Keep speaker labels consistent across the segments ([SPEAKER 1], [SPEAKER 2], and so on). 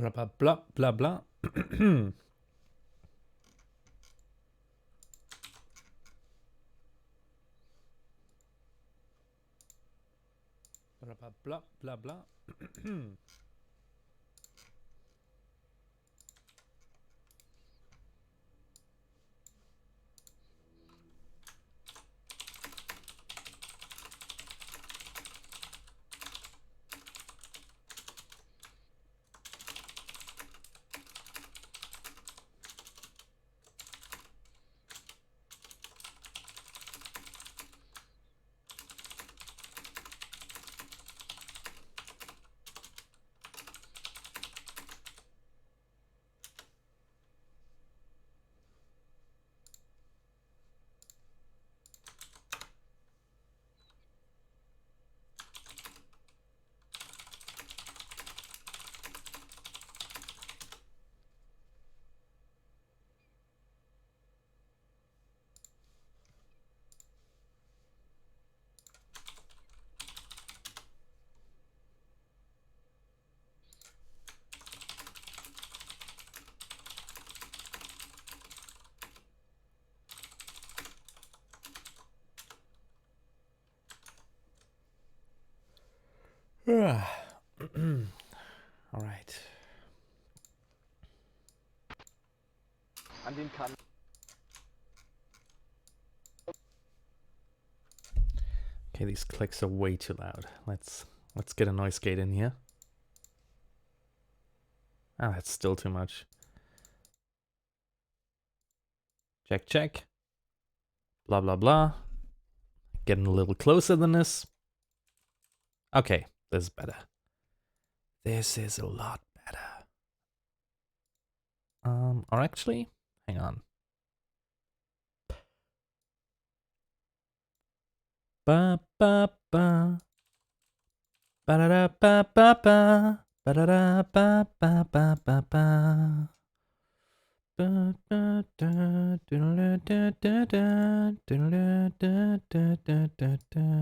[SPEAKER 1] Bla bla bla bla. Bla bla bla bla. Alright.
[SPEAKER 2] An den kann.
[SPEAKER 1] Okay, these clicks are way too loud. Let's get a noise gate in here. Ah, that's still too much. Check, check. Blah, blah, blah. Getting a little closer than this. Okay, this is better. This is a lot better. Or actually, hang on. Ba ba ba. Ba da da ba ba ba. Ba da da ba ba ba ba ba. Da da da da da da da da da da da da da.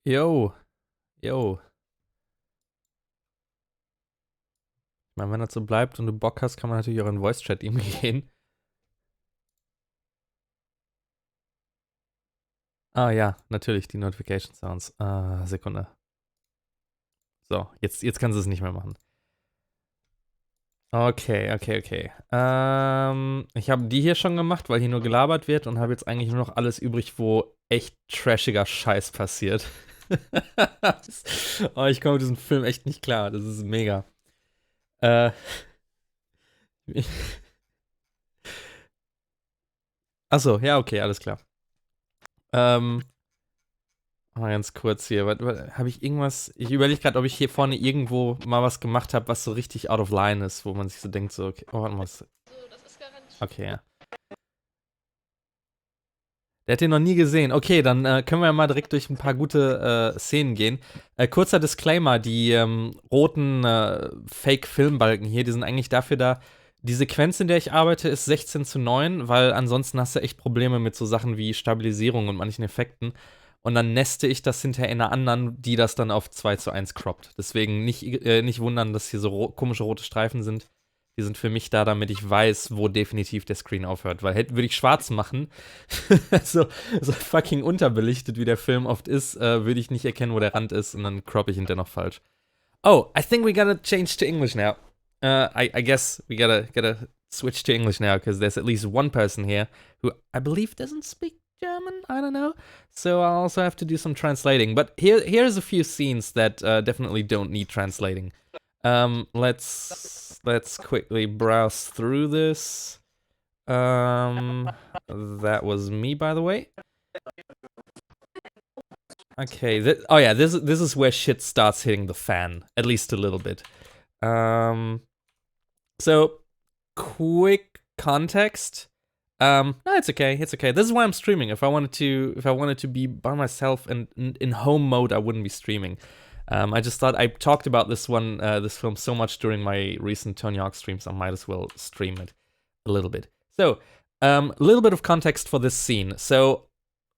[SPEAKER 1] Yo, yo. Ich meine, wenn das so bleibt und du Bock hast, kann man natürlich auch in Voice-Chat ihm gehen. Ah ja, natürlich, die Notification Sounds. Sekunde. So, jetzt kannst du es nicht mehr machen. Okay. Ich habe die hier schon gemacht, weil hier nur gelabert wird und habe jetzt eigentlich nur noch alles übrig, wo echt trashiger Scheiß passiert. Oh, ich komme mit diesem Film echt nicht klar. Das ist mega. Achso, ja, okay, alles klar. Mal ganz kurz hier. Habe ich irgendwas. Ich überlege gerade, ob ich hier vorne irgendwo mal was gemacht habe, was so richtig out of line ist, wo man sich so denkt, so, okay, oh, warte mal. Okay, ja. Der hat den noch nie gesehen. Okay, dann können wir ja mal direkt durch ein paar gute Szenen gehen. Kurzer Disclaimer: Die roten Fake-Filmbalken hier, die sind eigentlich dafür da. Die Sequenz, in der ich arbeite, ist 16:9, weil ansonsten hast du echt Probleme mit so Sachen wie Stabilisierung und manchen Effekten. Und dann neste ich das hinterher in einer anderen, die das dann auf 2:1 croppt. Deswegen nicht wundern, dass hier so komische rote Streifen sind. Die sind für mich da, damit ich weiß, wo definitiv der Screen aufhört. Weil würde ich schwarz machen, so fucking unterbelichtet, wie der Film oft ist, würde ich nicht erkennen, wo der Rand ist und dann croppe ich hinterher noch falsch. Oh, I think we gotta change to English now. I guess we gotta switch to English now, because there's at least one person here who I believe doesn't speak German, I don't know. So I'll also have to do some translating. But here's a few scenes that definitely don't need translating. Let's quickly browse through this. That was me, by the way. Okay, oh yeah, this is where shit starts hitting the fan, at least a little bit. So quick context. No, it's okay. This is why I'm streaming. If I wanted to be by myself and in home mode, I wouldn't be streaming. I just thought I talked about this film so much during my recent Tony Hawk streams, I might as well stream it a little bit. So, a little bit of context for this scene. So,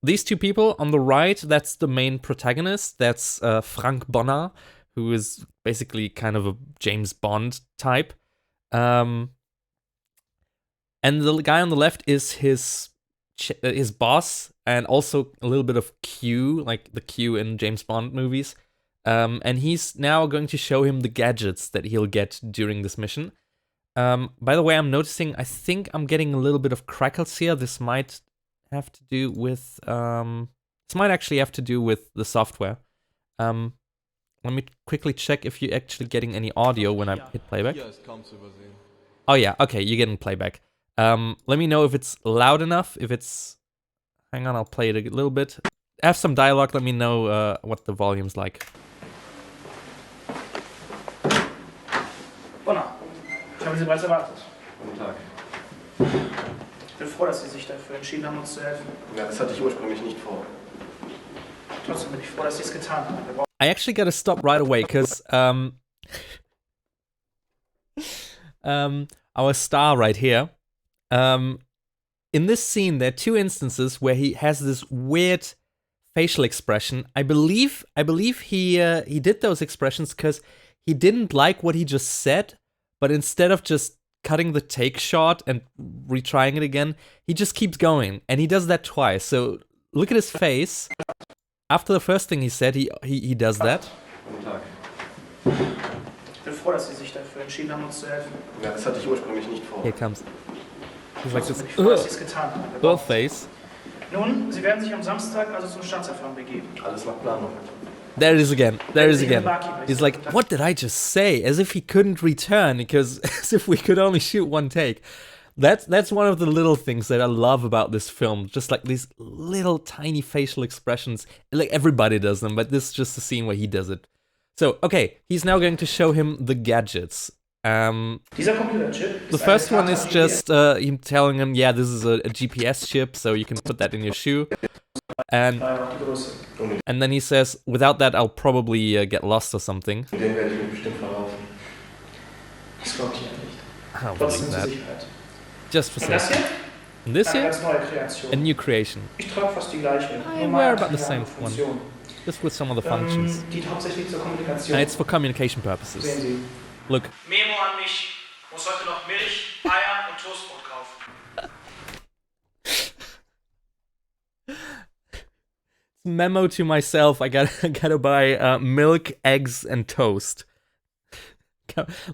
[SPEAKER 1] these two people on the right, that's the main protagonist. That's Frank Bonner, who is basically kind of a James Bond type. And the guy on the left is his boss, and also a little bit of Q, like the Q in James Bond movies. And he's now going to show him the gadgets that he'll get during this mission. By the way, I'm noticing, I think I'm getting a little bit of crackles here. This might have to do with, this might actually have to do with the software. Let me quickly check if you're actually getting any audio when I hit playback. Oh yeah, okay, you're getting playback. Let me know if it's loud enough, if it's... Hang on, I'll play it a little bit. Have some dialogue, let me know what the volume's like.
[SPEAKER 3] Bonner, ich habe Sie bereits erwartet.
[SPEAKER 4] Guten Tag.
[SPEAKER 3] Ich bin froh, dass Sie sich dafür entschieden haben, uns zu helfen.
[SPEAKER 4] Ja, das hatte ich ursprünglich nicht vor.
[SPEAKER 3] Trotzdem bin ich froh, dass Sie es getan haben.
[SPEAKER 1] I actually gotta stop right away, because our star right here, in this scene, there are two instances where he has this weird facial expression. I believe he did those expressions because he didn't like what he just said, but instead of just cutting the take short and retrying it again, he just keeps going, and he does that twice. So look at his face. After the first thing he said, he does that.
[SPEAKER 4] Guten Tag.
[SPEAKER 3] Ich bin froh, dass Sie sich dafür entschieden haben, uns zu helfen.
[SPEAKER 4] Ja, das hatte ich ursprünglich nicht vor.
[SPEAKER 1] Here it comes. He's like this
[SPEAKER 3] Trotzdem bin ich froh, dass Sie es getan haben.
[SPEAKER 1] face.
[SPEAKER 3] Nun, Sie werden sich am Samstag also zum Staatsverfahren begeben.
[SPEAKER 4] Alles nach Planung.
[SPEAKER 1] There it is again. He's like, what did I just say? As if he couldn't return, because as if we could only shoot one take. That's one of the little things that I love about this film. Just like these little tiny facial expressions. Like everybody does them, but this is just a scene where he does it. So, okay, he's now going to show him the gadgets.
[SPEAKER 3] Dieser Computerchip
[SPEAKER 1] The first one is just him telling him, yeah, this is a GPS chip, so you can put that in your shoe. And then he says, without that, I'll probably get lost or something.
[SPEAKER 4] Den werde ich mich bestimmt verlaufen.
[SPEAKER 3] Das glaube ich ja nicht.
[SPEAKER 1] I don't
[SPEAKER 3] Trotzdem
[SPEAKER 1] believe
[SPEAKER 3] zur
[SPEAKER 1] that.
[SPEAKER 3] Sicherheit.
[SPEAKER 1] Just for
[SPEAKER 3] Und das
[SPEAKER 1] safety.
[SPEAKER 3] hier?
[SPEAKER 1] And this
[SPEAKER 3] Eine
[SPEAKER 1] here,
[SPEAKER 3] ganz neue
[SPEAKER 1] a
[SPEAKER 3] Kreation.
[SPEAKER 1] new creation.
[SPEAKER 3] Ich trage fast die gleiche.
[SPEAKER 1] I
[SPEAKER 3] nur mal
[SPEAKER 1] wear
[SPEAKER 3] eine
[SPEAKER 1] about the same
[SPEAKER 3] andere
[SPEAKER 1] one.
[SPEAKER 3] Funktion.
[SPEAKER 1] Just with some of the functions.
[SPEAKER 3] Dient hauptsächlich zur Kommunikation.
[SPEAKER 1] And it's for communication
[SPEAKER 3] Sehen
[SPEAKER 1] purposes.
[SPEAKER 3] Sie.
[SPEAKER 1] Look,
[SPEAKER 3] Memo an mich. Muss heute noch Milch, Eier und Toastbrot kaufen.
[SPEAKER 1] memo to myself, I gotta buy milk, eggs, and toast.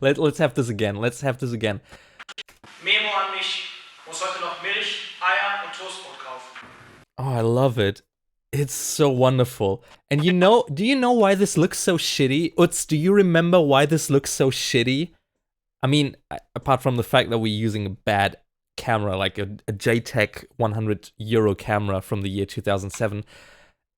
[SPEAKER 1] Let's have this again.
[SPEAKER 3] Memo an mich. Muss heute noch Milch, Eier und Toastbrot kaufen.
[SPEAKER 1] Oh, I love it. It's so wonderful. And do you know why this looks so shitty? Utz, do you remember why this looks so shitty? I mean, apart from the fact that we're using a bad camera, like a JTech 100 euro camera from the year 2007,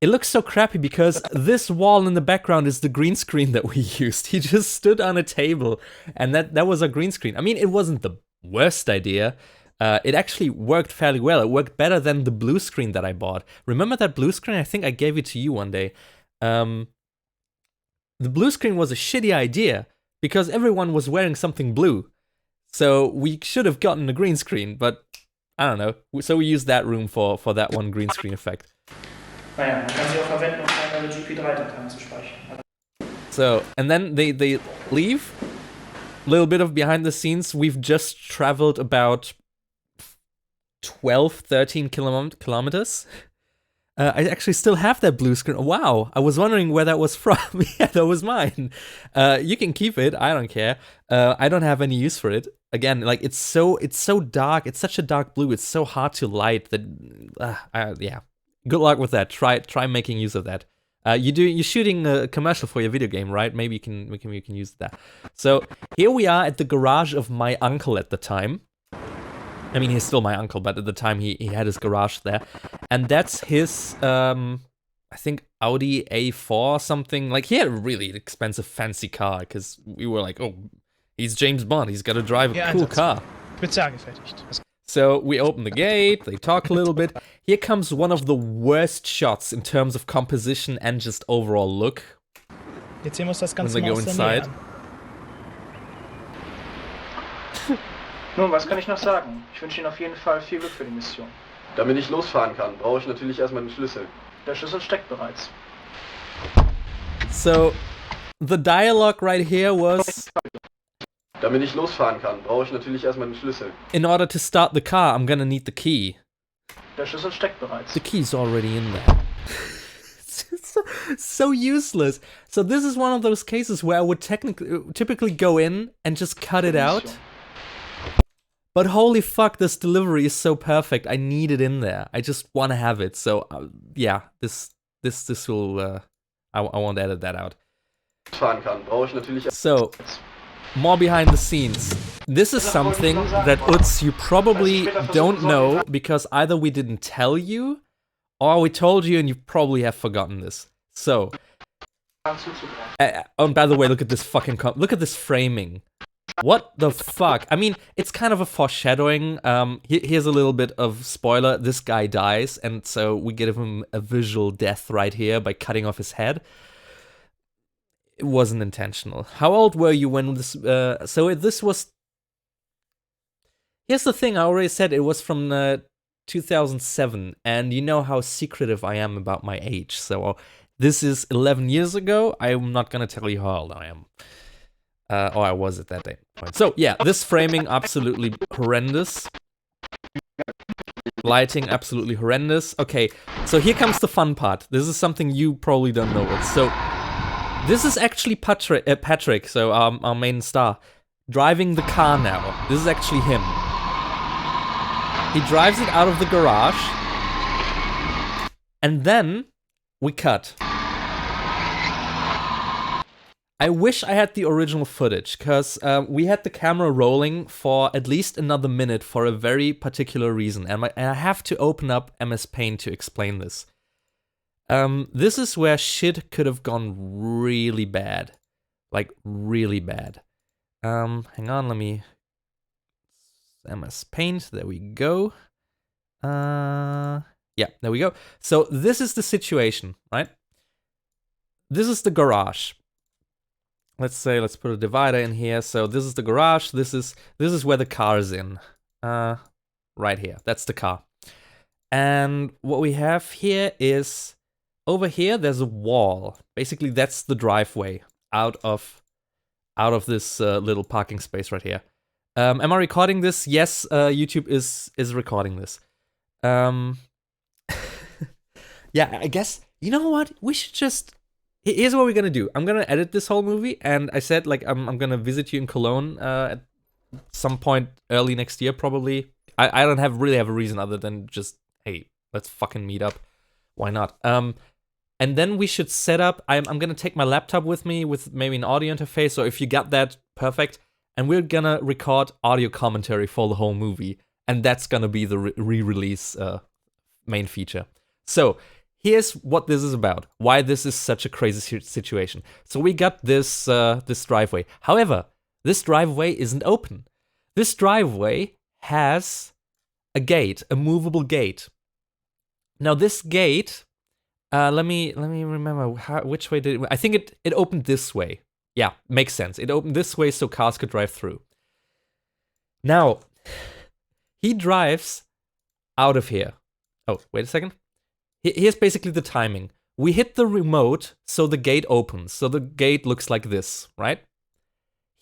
[SPEAKER 1] it looks so crappy because this wall in the background is the green screen that we used. He just stood on a table, and that was a green screen. I mean, it wasn't the worst idea. It actually worked fairly well. It worked better than the blue screen that I bought. Remember that blue screen? I think I gave it to you one day. The blue screen was a shitty idea because everyone was wearing something blue. So we should have gotten a green screen, but I don't know. So we used that room for that one green screen effect.
[SPEAKER 3] Naja, man kann sie auch verwenden, um kleinere GP3-Dateien zu speichern.
[SPEAKER 1] So, and then they leave. little bit of behind the scenes. We've just traveled about 12, 13 kilometers. I actually still have that blue screen. Wow, I was wondering where that was from. Yeah, that was mine. You can keep it. I don't care. I don't have any use for it. Again, like it's so dark. It's such a dark blue. It's so hard to light that. Yeah. Good luck with that. Try making use of that. You're shooting a commercial for your video game, right? Maybe we can use that. So here we are at the garage of my uncle at the time. I mean, he's still my uncle, but at the time he had his garage there. And that's his, I think, Audi A4 or something. Like, he had a really expensive, fancy car, because we were like, oh, he's James Bond, he's got to drive a cool car.
[SPEAKER 5] Spezialgefertigt.
[SPEAKER 1] So we open the gate, they talk a little bit. Here comes one of the worst shots in terms of composition and just overall look.
[SPEAKER 5] Jetzt sehen wir uns das
[SPEAKER 1] When
[SPEAKER 5] Ganze
[SPEAKER 1] they
[SPEAKER 5] mal
[SPEAKER 1] go
[SPEAKER 5] aus der Nähe
[SPEAKER 1] inside.
[SPEAKER 5] an.
[SPEAKER 2] Nun, was kann ich noch sagen? Ich wünsche Ihnen auf jeden Fall viel Glück für die Mission.
[SPEAKER 4] Damit ich losfahren kann, brauche ich natürlich erstmal den Schlüssel.
[SPEAKER 2] Der Schlüssel steckt bereits.
[SPEAKER 1] So, the dialogue right here was,
[SPEAKER 4] Damit ich losfahren kann, brauche ich natürlich erstmal den Schlüssel.
[SPEAKER 1] in order to start the car, I'm gonna need the key.
[SPEAKER 2] Der Schlüssel steckt bereits.
[SPEAKER 1] The key's already in there. It's so useless. So this is one of those cases where I would typically go in and just cut it out. But holy fuck, this delivery is so perfect. I need it in there. I just want to have it. So yeah, this will. I won't edit that out.
[SPEAKER 4] Fahren kann, brauche ich natürlich.
[SPEAKER 1] So, more behind the scenes. This is something that Utz, you probably don't know because either we didn't tell you or we told you and you probably have forgotten this. So, and by the way, look at this fucking look at this framing. What the fuck? I mean, it's kind of a foreshadowing. Here's a little bit of spoiler. This guy dies, and so we give him a visual death right here by cutting off his head. It wasn't intentional. How old were you when this... so this was... Here's the thing, I already said it was from 2007, and you know how secretive I am about my age, so this is 11 years ago. I'm not gonna tell you how old I am. Or I was at that point. So, yeah, this framing, absolutely horrendous. Lighting, absolutely horrendous. Okay, so here comes the fun part. This is something you probably don't know. So, this is actually Patrick, so our main star, driving the car now. This is actually him. He drives it out of the garage. And then, we cut. I wish I had the original footage, because we had the camera rolling for at least another minute for a very particular reason, and I have to open up MS Paint to explain this. This is where shit could have gone really bad. Like, really bad. Hang on, let me... MS Paint, there we go. Yeah, there we go. So, this is the situation, right? This is the garage. Let's put a divider in here. So this is the garage. This is where the car is in. Right here. That's the car. And what we have here is over here. There's a wall. Basically, that's the driveway out of this little parking space right here. Am I recording this? Yes. YouTube is recording this. Yeah. I guess you know what? We should just. Here's what we're gonna do. I'm gonna edit this whole movie, and I said like I'm gonna visit you in Cologne at some point early next year, probably. I don't really have a reason other than just hey, let's fucking meet up. Why not? And then we should set up. I'm gonna take my laptop with me with maybe an audio interface. So if you got that, perfect. And we're gonna record audio commentary for the whole movie, and that's gonna be the re-release main feature. So. Here's what this is about. Why this is such a crazy situation. So we got this this driveway. However, this driveway isn't open. This driveway has a gate, a movable gate. Now this gate, let me remember which way did it. I think it opened this way. Yeah, makes sense. It opened this way so cars could drive through. Now he drives out of here. Oh, wait a second. Here's basically the timing. We hit the remote, so the gate opens. So the gate looks like this, right?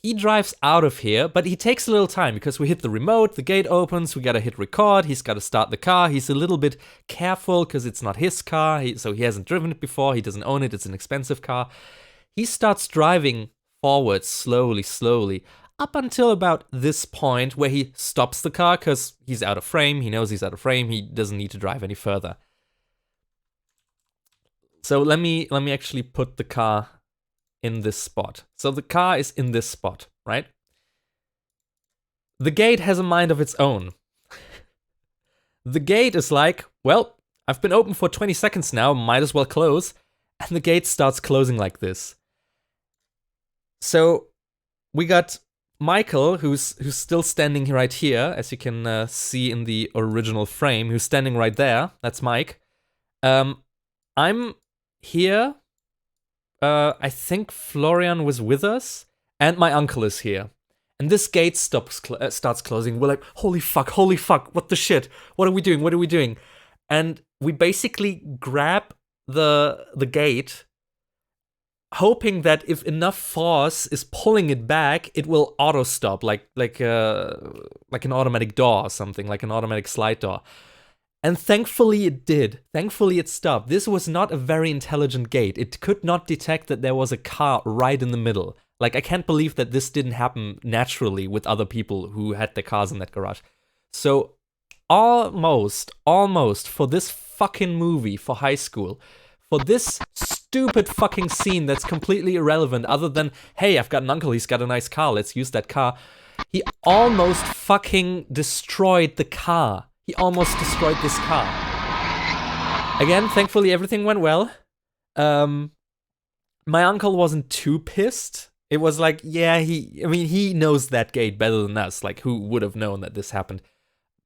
[SPEAKER 1] he drives out of here, but he takes a little time because we hit the remote, the gate opens, we gotta hit record, he's gotta start the car, he's a little bit careful because it's not his car, so he hasn't driven it before, he doesn't own it, it's an expensive car. He starts driving forward slowly, up until about this point where he stops the car because he's out of frame, he knows he's out of frame, he doesn't need to drive any further. So let me actually put the car in this spot. So the car is in this spot, right? The gate has a mind of its own. The gate is like, well, I've been open for 20 seconds now, might as well close. And the gate starts closing like this. So we got Michael, who's still standing right here, as you can see in the original frame, who's standing right there. That's Mike. I'm here. I think Florian was with us, and my uncle is here. And this gate starts closing. We're like, holy fuck, what the shit? What are we doing? And we basically grab the gate, hoping that if enough force is pulling it back, it will auto stop, like an automatic door or something, like an automatic slide door. And thankfully it did. Thankfully it stopped. This was not a very intelligent gate. It could not detect that there was a car right in the middle. Like, I can't believe that this didn't happen naturally with other people who had their cars in that garage. So almost, for this fucking movie for high school, for this stupid fucking scene that's completely irrelevant other than, hey, I've got an uncle, he's got a nice car, let's use that car. He almost fucking destroyed the car. He almost destroyed this car. Again, thankfully everything went well. My uncle wasn't too pissed. It was like, yeah, he knows that gate better than us. Like, who would have known that this happened?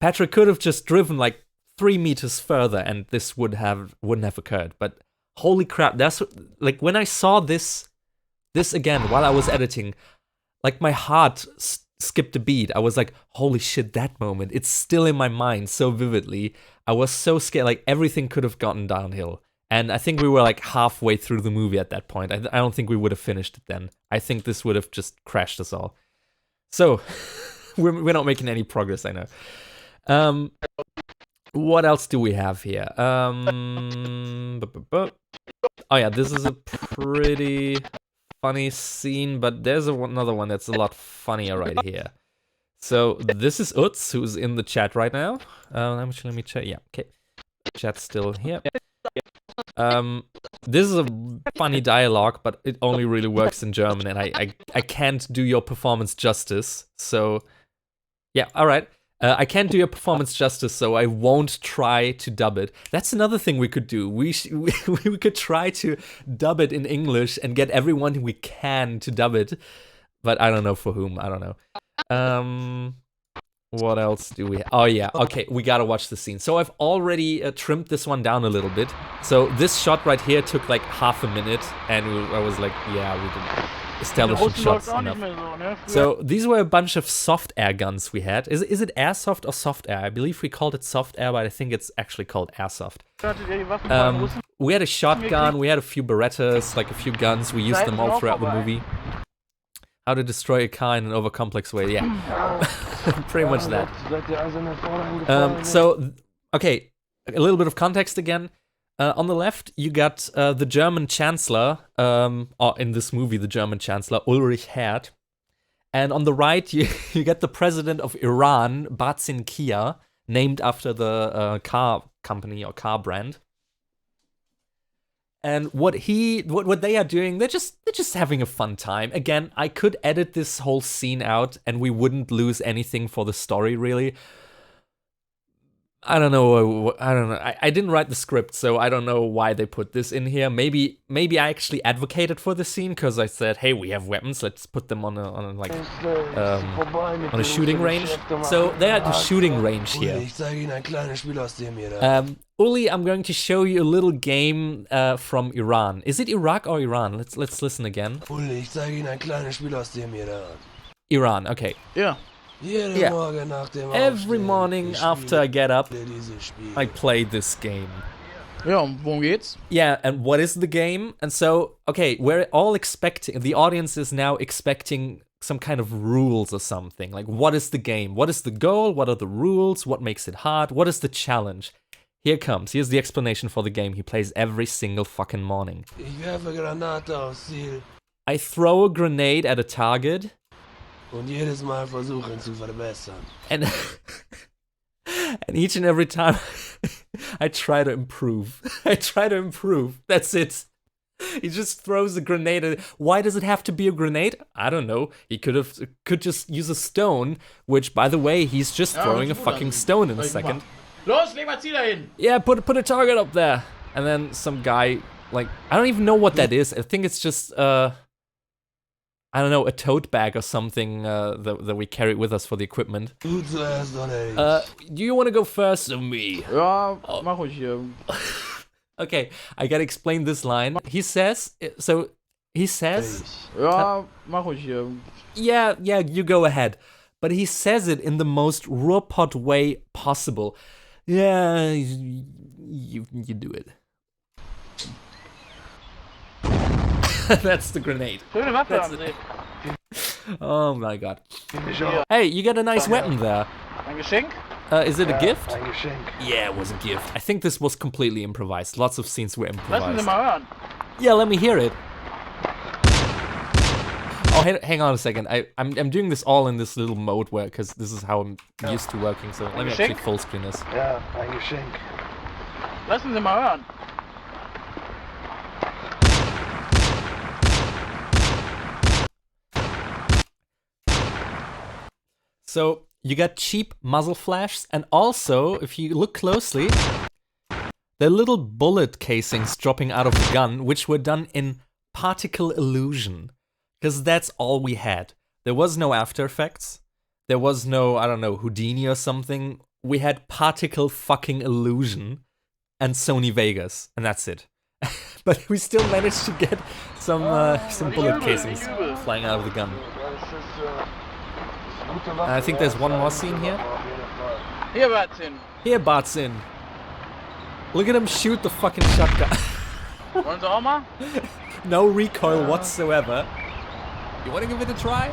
[SPEAKER 1] Patrick could have just driven like 3 meters further and this wouldn't have occurred. But holy crap, that's like when I saw this again while I was editing, like my heart skipped a beat. I was like, holy shit, that moment. It's still in my mind so vividly. I was so scared, like everything could have gotten downhill. And I think we were like halfway through the movie at that point. I don't think we would have finished it then. I think this would have just crashed us all. So, we're not making any progress, I know. What else do we have here? Oh yeah, this is a pretty funny scene, but there's another one that's a lot funnier right here. So this is Utz, who's in the chat right now. Let me check. Yeah, okay. Chat's still here. This is a funny dialogue, but it only really works in German, and I can't do your performance justice. So yeah, all right. I can't do your performance justice, so I won't try to dub it. That's another thing we could do. We could try to dub it in English and get everyone we can to dub it, but I don't know for whom. I don't know. What else do we? Oh yeah, okay, we gotta watch the scene. So I've already trimmed this one down a little bit. So this shot right here took like half a minute, and I was like, yeah, we didn't establish the shots enough. So these were a bunch of soft air guns we had. Is it airsoft or soft air? I believe we called it soft air, but I think it's actually called airsoft. We had a shotgun, we had a few Berettas, like a few guns. We used them all throughout the movie. How to destroy a car in an overcomplex way, yeah. Pretty much that. So, okay, a little bit of context again. On the left, you got the German Chancellor, or in this movie, the German Chancellor, Ulrich Herth. And on the right, you get the president of Iran, Bazin Kia, named after the car company or car brand. And what they are doing, they're just having a fun time. Again, I could edit this whole scene out and we wouldn't lose anything for the story, really. I don't know. I didn't write the script, so I don't know why they put this in here. Maybe I actually advocated for the scene because I said, hey, we have weapons. Let's put them on a shooting range. So they're at the shooting range here. Uli, I'm going to show you a little game from Iran. Is it Iraq or Iran? Let's listen again. Iran. Okay.
[SPEAKER 5] Yeah.
[SPEAKER 1] Yeah. Every morning after I get up, I play this game.
[SPEAKER 5] Ja, worum geht's?
[SPEAKER 1] Yeah, and what is the game? And so, okay, we're all expecting, the audience is now expecting some kind of rules or something. Like, what is the game? What is the goal? What are the rules? What makes it hard? What is the challenge? Here comes. Here's the explanation for the game he plays every single fucking morning.
[SPEAKER 6] Ich werfe Granate aufs Ziel
[SPEAKER 1] I throw a grenade at a target
[SPEAKER 6] und jedes Mal versuchen zu verbessern.
[SPEAKER 1] and and each and every time I try to improve. I try to improve. That's it. He just throws a grenade at it. Why does it have to be a grenade? I don't know. He could just use a stone, which, by the way, he's just throwing a fucking stone in a second.
[SPEAKER 5] Los, leg mal Ziel dahin!
[SPEAKER 1] Yeah, put a target up there. And then some guy, like, I don't even know what that is. I think it's just, I don't know, a tote bag or something that we carry with us for the equipment.
[SPEAKER 6] Du zuerst oder ich?
[SPEAKER 1] Do you want to go first or me?
[SPEAKER 5] Ja, mach ruhig hier.
[SPEAKER 1] Okay, I gotta explain this line. He says,
[SPEAKER 5] Ja, mach ruhig hier.
[SPEAKER 1] yeah, you go ahead. But he says it in the most Ruhrpott way possible. Yeah, you do it. That's the grenade.
[SPEAKER 2] Schöne Waffe
[SPEAKER 1] That's
[SPEAKER 2] haben Sie.
[SPEAKER 1] Oh my god. Hey, you got a nice weapon there.
[SPEAKER 2] Ein Geschenk?
[SPEAKER 1] Is it a gift?
[SPEAKER 4] Ein Geschenk.
[SPEAKER 1] Yeah, it was a gift. I think this was completely improvised. Lots of scenes were
[SPEAKER 2] Lassen Sie
[SPEAKER 1] improvised.
[SPEAKER 2] mal hören.
[SPEAKER 1] Yeah, let me hear it. Oh, hang on a second. I'm doing this all in this little mode where, because this is how I'm used to working. So let me actually full screen this.
[SPEAKER 4] Ja, ein Geschenk.
[SPEAKER 2] Lassen Sie mal hören.
[SPEAKER 1] So you got cheap muzzle flashes, and also, if you look closely, there are little bullet casings dropping out of the gun, which were done in particle illusion. Because that's all we had. There was no After Effects. There was no, I don't know, Houdini or something. We had particle fucking illusion and Sony Vegas, and that's it. But we still managed to get some bullet casings flying out of the gun. I think there's one more scene here.
[SPEAKER 2] Hier, Batzin.
[SPEAKER 1] Here, Bartzin. Look at him shoot the fucking shotgun.
[SPEAKER 2] Wollen Sie auch mal?
[SPEAKER 1] No recoil whatsoever. You wanna give it a try?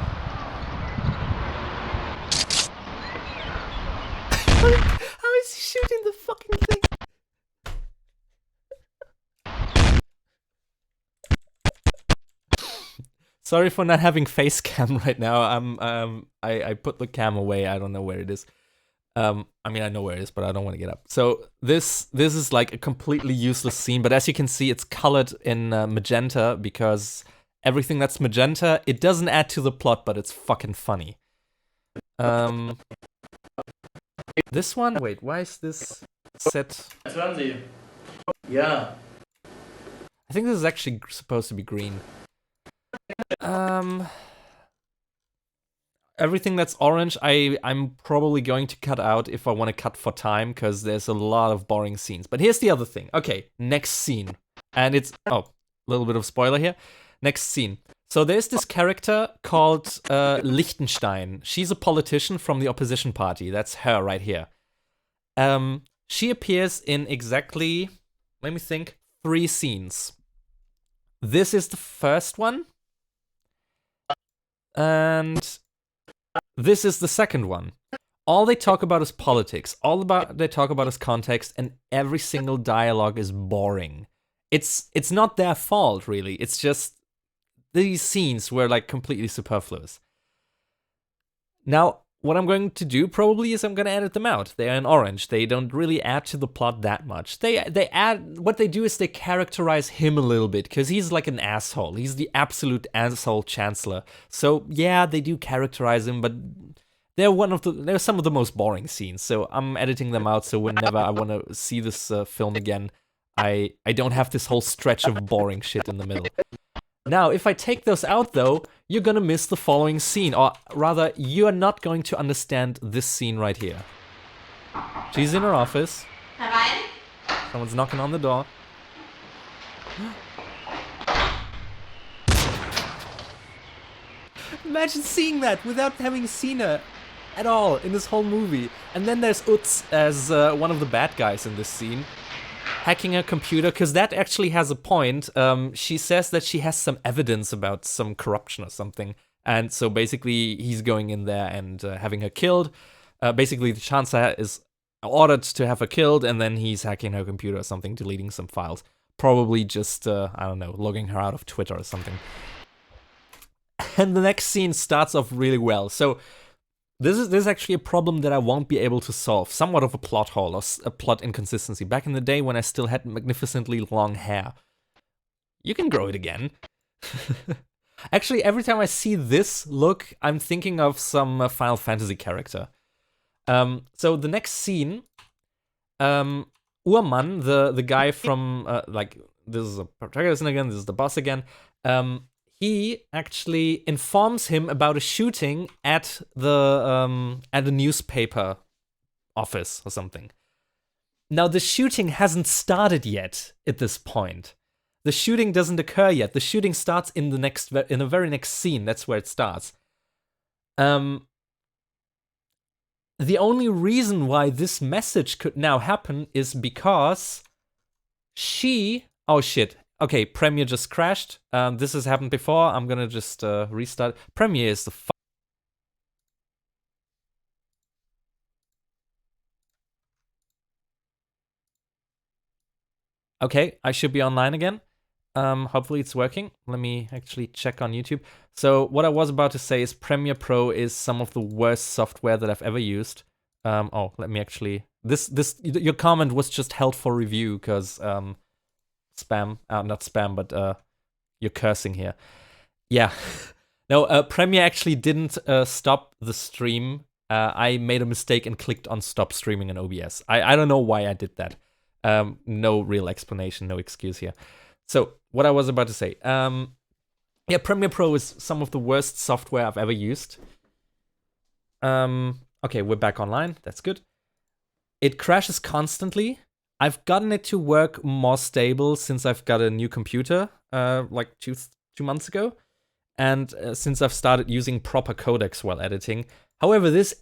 [SPEAKER 1] How is he shooting the fucking thing? Sorry for not having face cam right now. I put the cam away. I don't know where it is. I mean, I know where it is, but I don't want to get up. So this is like a completely useless scene, but as you can see, it's colored in magenta because everything that's magenta, it doesn't add to the plot, but it's fucking funny. This one? Wait, why is this set?
[SPEAKER 5] Jetzt hören Sie. Ja.
[SPEAKER 1] I think this is actually supposed to be green. Everything that's orange, I'm probably going to cut out if I want to cut for time, because there's a lot of boring scenes. But here's the other thing. Okay, next scene. And it's, oh, a little bit of spoiler here. Next scene. So there's this character called Lichtenstein. She's a politician from the opposition party. That's her right here. She appears in exactly, let me think, 3 scenes. This is the first one. And this is the second one. All they talk about is politics. They talk about is context, and every single dialogue is boring. It's not their fault, really. It's just these scenes were like completely superfluous. Now, what I'm going to do probably is I'm going to edit them out. They are in orange. They don't really add to the plot that much. They add, what they do is they characterize him a little bit, because he's like an asshole. He's the absolute asshole chancellor. So yeah, they do characterize him, but they're some of the most boring scenes. So I'm editing them out, so whenever I want to see this film again, I don't have this whole stretch of boring shit in the middle. Now, if I take those out, though, you're gonna miss the following scene. Or rather, you are not going to understand this scene right here. She's in her office.
[SPEAKER 7] Herein?
[SPEAKER 1] Someone's knocking on the door. Imagine seeing that without having seen her at all in this whole movie. And then there's Utz as one of the bad guys in this scene. Hacking a computer, because that actually has a point. She says that she has some evidence about some corruption or something. And so basically, he's going in there and having her killed. Basically, the Chancellor is ordered to have her killed, and then he's hacking her computer or something, deleting some files. Probably just, I don't know, logging her out of Twitter or something. And the next scene starts off really well. So this is actually a problem that I won't be able to solve. Somewhat of a plot hole or a plot inconsistency. Back in the day when I still had magnificently long hair. You can grow it again. Actually, every time I see this look, I'm thinking of some Final Fantasy character. So the next scene, Urman, the guy from, this is a protagonist again, this is the boss again, he actually informs him about a shooting at the newspaper office or something. Now, the shooting hasn't started yet at this point. The shooting doesn't occur yet. The shooting starts in the very next scene. That's where it starts. The only reason why this message could now happen is because oh shit. Okay, Premiere just crashed. This has happened before. I'm gonna just restart. Premiere is the Okay, I should be online again. Hopefully it's working. Let me actually check on YouTube. So what I was about to say is Premiere Pro is some of the worst software that I've ever used. Oh, let me actually... Your comment was just held for review because spam, not spam, but you're cursing here. Yeah. No, Premiere actually didn't stop the stream. I made a mistake and clicked on stop streaming in OBS. I don't know why I did that. No real explanation, no excuse here. So, what I was about to say. Yeah, Premiere Pro is some of the worst software I've ever used. Okay, we're back online. That's good. It crashes constantly. I've gotten it to work more stable since I've got a new computer, like two months ago. And since I've started using proper codecs while editing. However, this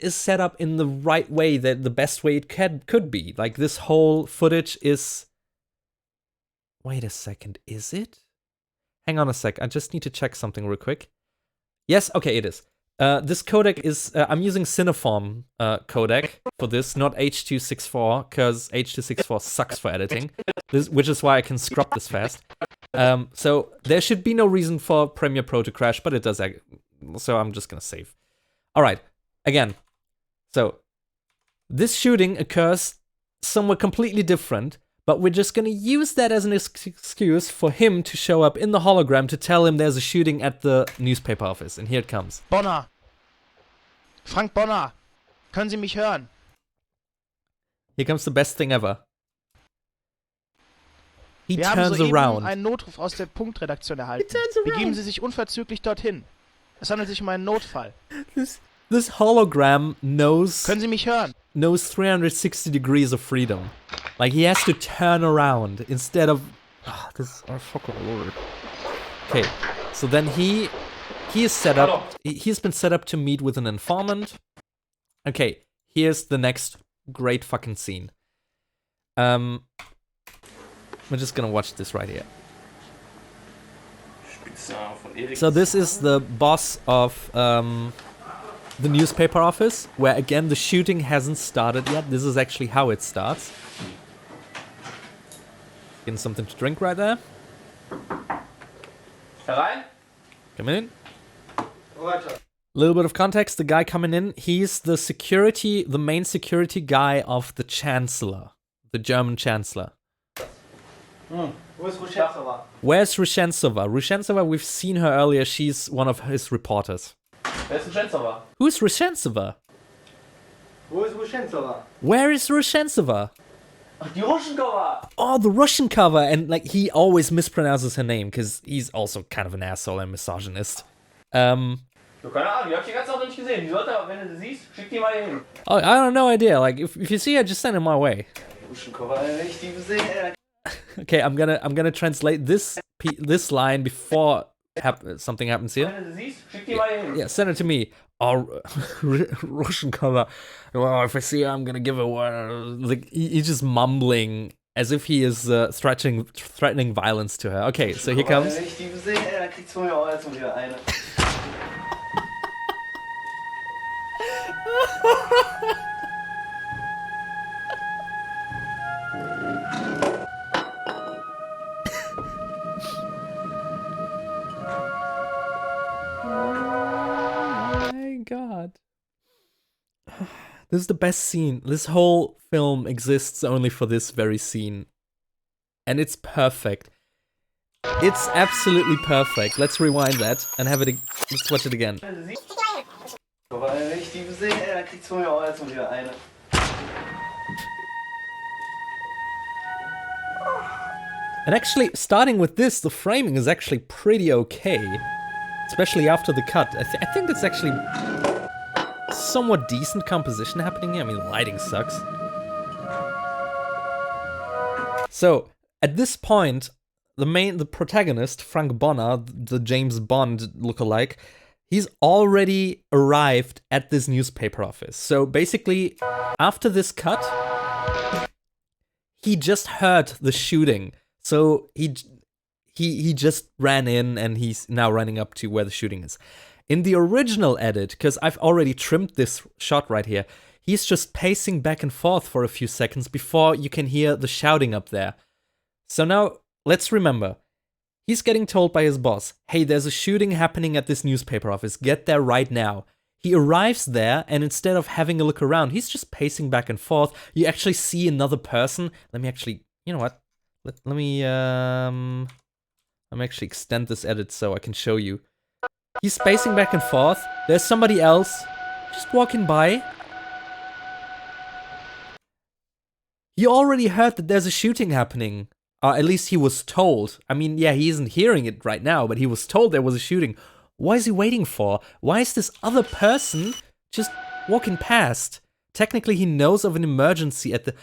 [SPEAKER 1] is set up in the right way, the best way it could be. Like, this whole footage is... Wait a second, is it? Hang on a sec, I just need to check something real quick. Yes, okay, it is. This codec is... I'm using Cineform codec for this, not H.264, because H.264 sucks for editing, which is why I can scrub this fast. So there should be no reason for Premiere Pro to crash, but it does, so I'm just gonna save. Alright, again. So, this shooting occurs somewhere completely different, but we're just gonna use that as an excuse for him to show up in the hologram to tell him there's a shooting at the newspaper office. And here it comes.
[SPEAKER 5] Bonner! Frank Bonner! Können Sie mich hören?
[SPEAKER 1] Here comes the best thing ever. He
[SPEAKER 5] Wir haben
[SPEAKER 1] turns
[SPEAKER 5] soeben
[SPEAKER 1] around.
[SPEAKER 5] einen Notruf aus der Punktredaktion erhalten. Begeben Sie sich unverzüglich dorthin. Es handelt sich um einen Notfall.
[SPEAKER 1] This hologram knows...
[SPEAKER 5] Können Sie mich hören?
[SPEAKER 1] Knows 360 degrees of freedom. Like, he has to turn around instead of... this is fucking lord. Okay, so then he is set up... He's been set up to meet with an informant. Okay, here's the next great fucking scene. We're just gonna watch this right here. So this is the boss of the newspaper office, where again the shooting hasn't started yet. This is actually how it starts. Getting something to drink right there.
[SPEAKER 3] Herein?
[SPEAKER 1] Come in. A little bit of context, the guy coming in, he's the main security guy of the Chancellor, the German Chancellor.
[SPEAKER 2] Where's Rushentsova?
[SPEAKER 1] Where's Rushentsova? Rushentsova, we've seen her earlier, she's one of his reporters.
[SPEAKER 3] Wer ist Rushentsova?
[SPEAKER 1] Who's Rushentsova?
[SPEAKER 2] Wo ist Rushentsova?
[SPEAKER 1] Where is Rushentsova?
[SPEAKER 3] Die Ruschenkova!
[SPEAKER 1] Oh, the Russian cover, and like he always mispronounces her name, because he's also kind of an asshole and misogynist.
[SPEAKER 3] So, keine Ahnung, die hab ich die ganze Zeit noch nicht gesehen. Die sollte, wenn du sie siehst, schick die mal hier hin.
[SPEAKER 1] Oh, I don't know idea. Like if you see her, just send her my way.
[SPEAKER 3] Ruschenkova, wenn ich die sehe.
[SPEAKER 1] Okay, I'm gonna translate this line before something happens here.
[SPEAKER 3] Wenn du sie siehst, schick die mal hier hin.
[SPEAKER 1] Yeah, send it to me. Oh, Russian cover. Well, if I see her, I'm gonna give her one. Like he's just mumbling as if he is threatening violence to her. Okay, so here comes.
[SPEAKER 3] Wenn ich die sehe, dann kriegst du mir auch erstmal wieder eine.
[SPEAKER 1] Oh my god. This is the best scene. This whole film exists only for this very scene. And it's perfect. It's absolutely perfect. Let's rewind that and have it. Let's watch it again.
[SPEAKER 3] Weil ich die sehe, da kriegt's von mir auch erstmal wieder eine.
[SPEAKER 1] And actually, starting with this, the framing is actually pretty okay. Especially after the cut. I think it's actually somewhat decent composition happening here. I mean, the lighting sucks. So, at this point, the protagonist, Frank Bonner, the James Bond lookalike, he's already arrived at this newspaper office. So basically, after this cut, he just heard the shooting. So he just ran in and he's now running up to where the shooting is. In the original edit, because I've already trimmed this shot right here, he's just pacing back and forth for a few seconds before you can hear the shouting up there. So now, let's remember. He's getting told by his boss, hey, there's a shooting happening at this newspaper office, get there right now. He arrives there, and instead of having a look around, he's just pacing back and forth. You actually see another person. Let me actually, you know what? Let me actually extend this edit so I can show you. He's pacing back and forth. There's somebody else just walking by. He already heard that there's a shooting happening. At least he was told. I mean, yeah, he isn't hearing it right now, but he was told there was a shooting. What is he waiting for? Why is this other person just walking past? Technically, he knows of an emergency at the...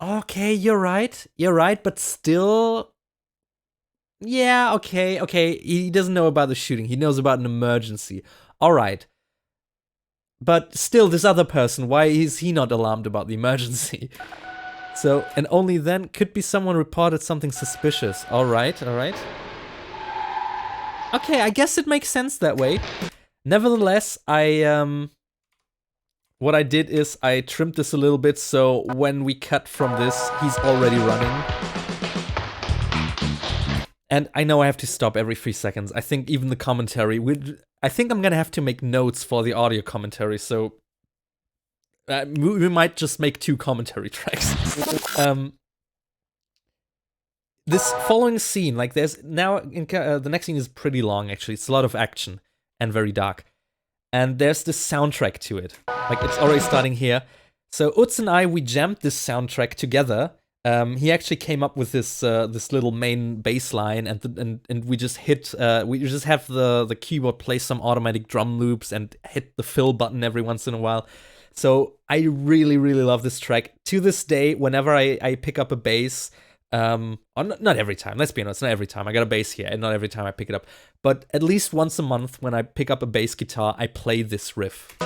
[SPEAKER 1] Okay, you're right, but still... Yeah, okay, he doesn't know about the shooting. He knows about an emergency. Alright. But still, this other person, why is he not alarmed about the emergency? So, and only then could be someone reported something suspicious. Alright. Okay, I guess it makes sense that way. Nevertheless, what I did is I trimmed this a little bit so when we cut from this, he's already running. And I know I have to stop every 3 seconds. I think even the commentary, I think I'm gonna have to make notes for the audio commentary, so we might just make 2 commentary tracks. This following scene, like there's now, the next scene is pretty long actually, it's a lot of action and very dark. And there's this soundtrack to it, like it's already starting here. So Utz and I, we jammed this soundtrack together. He actually came up with this this little main bass line, and we just hit we just have the keyboard play some automatic drum loops and hit the fill button every once in a while. So I really love this track. To this day, whenever I pick up a bass, not every time, let's be honest, not every time. I got a bass here, and not every time I pick it up. But at least once a month, when I pick up a bass guitar, I play this riff.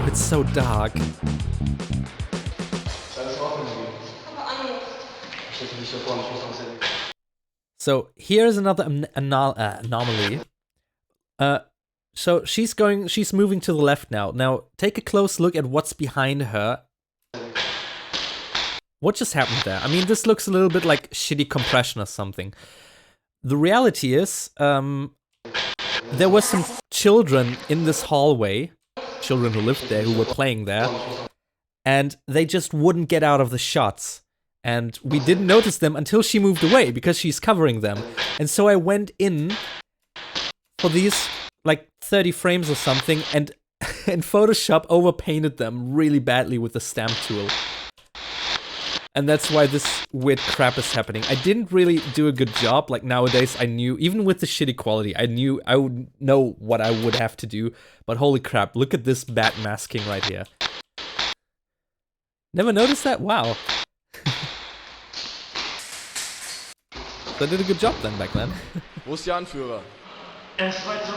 [SPEAKER 1] It's so dark. So here's another anomaly. So she's moving to the left now. Now take a close look at what's behind her. What just happened there? I mean, this looks a little bit like shitty compression or something. The reality is, there were some children in this hallway. Children who lived there, who were playing there, and they just wouldn't get out of the shots. And we didn't notice them until she moved away, because she's covering them. And so I went in for these, like, 30 frames or something, and in Photoshop overpainted them really badly with the stamp tool. And that's why this weird crap is happening. I didn't really do a good job. Like nowadays, I knew, even with the shitty quality, I knew I would know what I would have to do. But holy crap, look at this bad masking right here. Never noticed that? Wow. They did a good job then back then.
[SPEAKER 4] Wo ist Ihr Anführer?
[SPEAKER 2] Er ist weit so.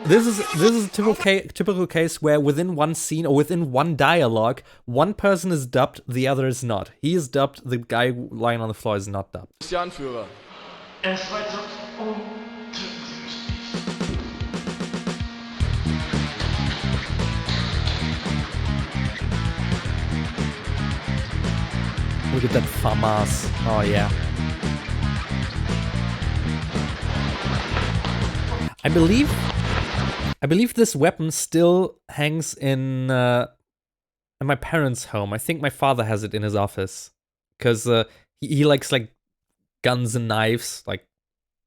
[SPEAKER 1] This is a typical case where within one scene or within one dialogue, one person is dubbed, the other is not. He is dubbed, the guy lying on the floor is not dubbed.
[SPEAKER 4] Wo ist Ihr Anführer?
[SPEAKER 2] Er ist weit so.
[SPEAKER 1] Look at that FAMAS. Oh yeah. I believe this weapon still hangs in my parents' home. I think my father has it in his office because he likes like guns and knives, like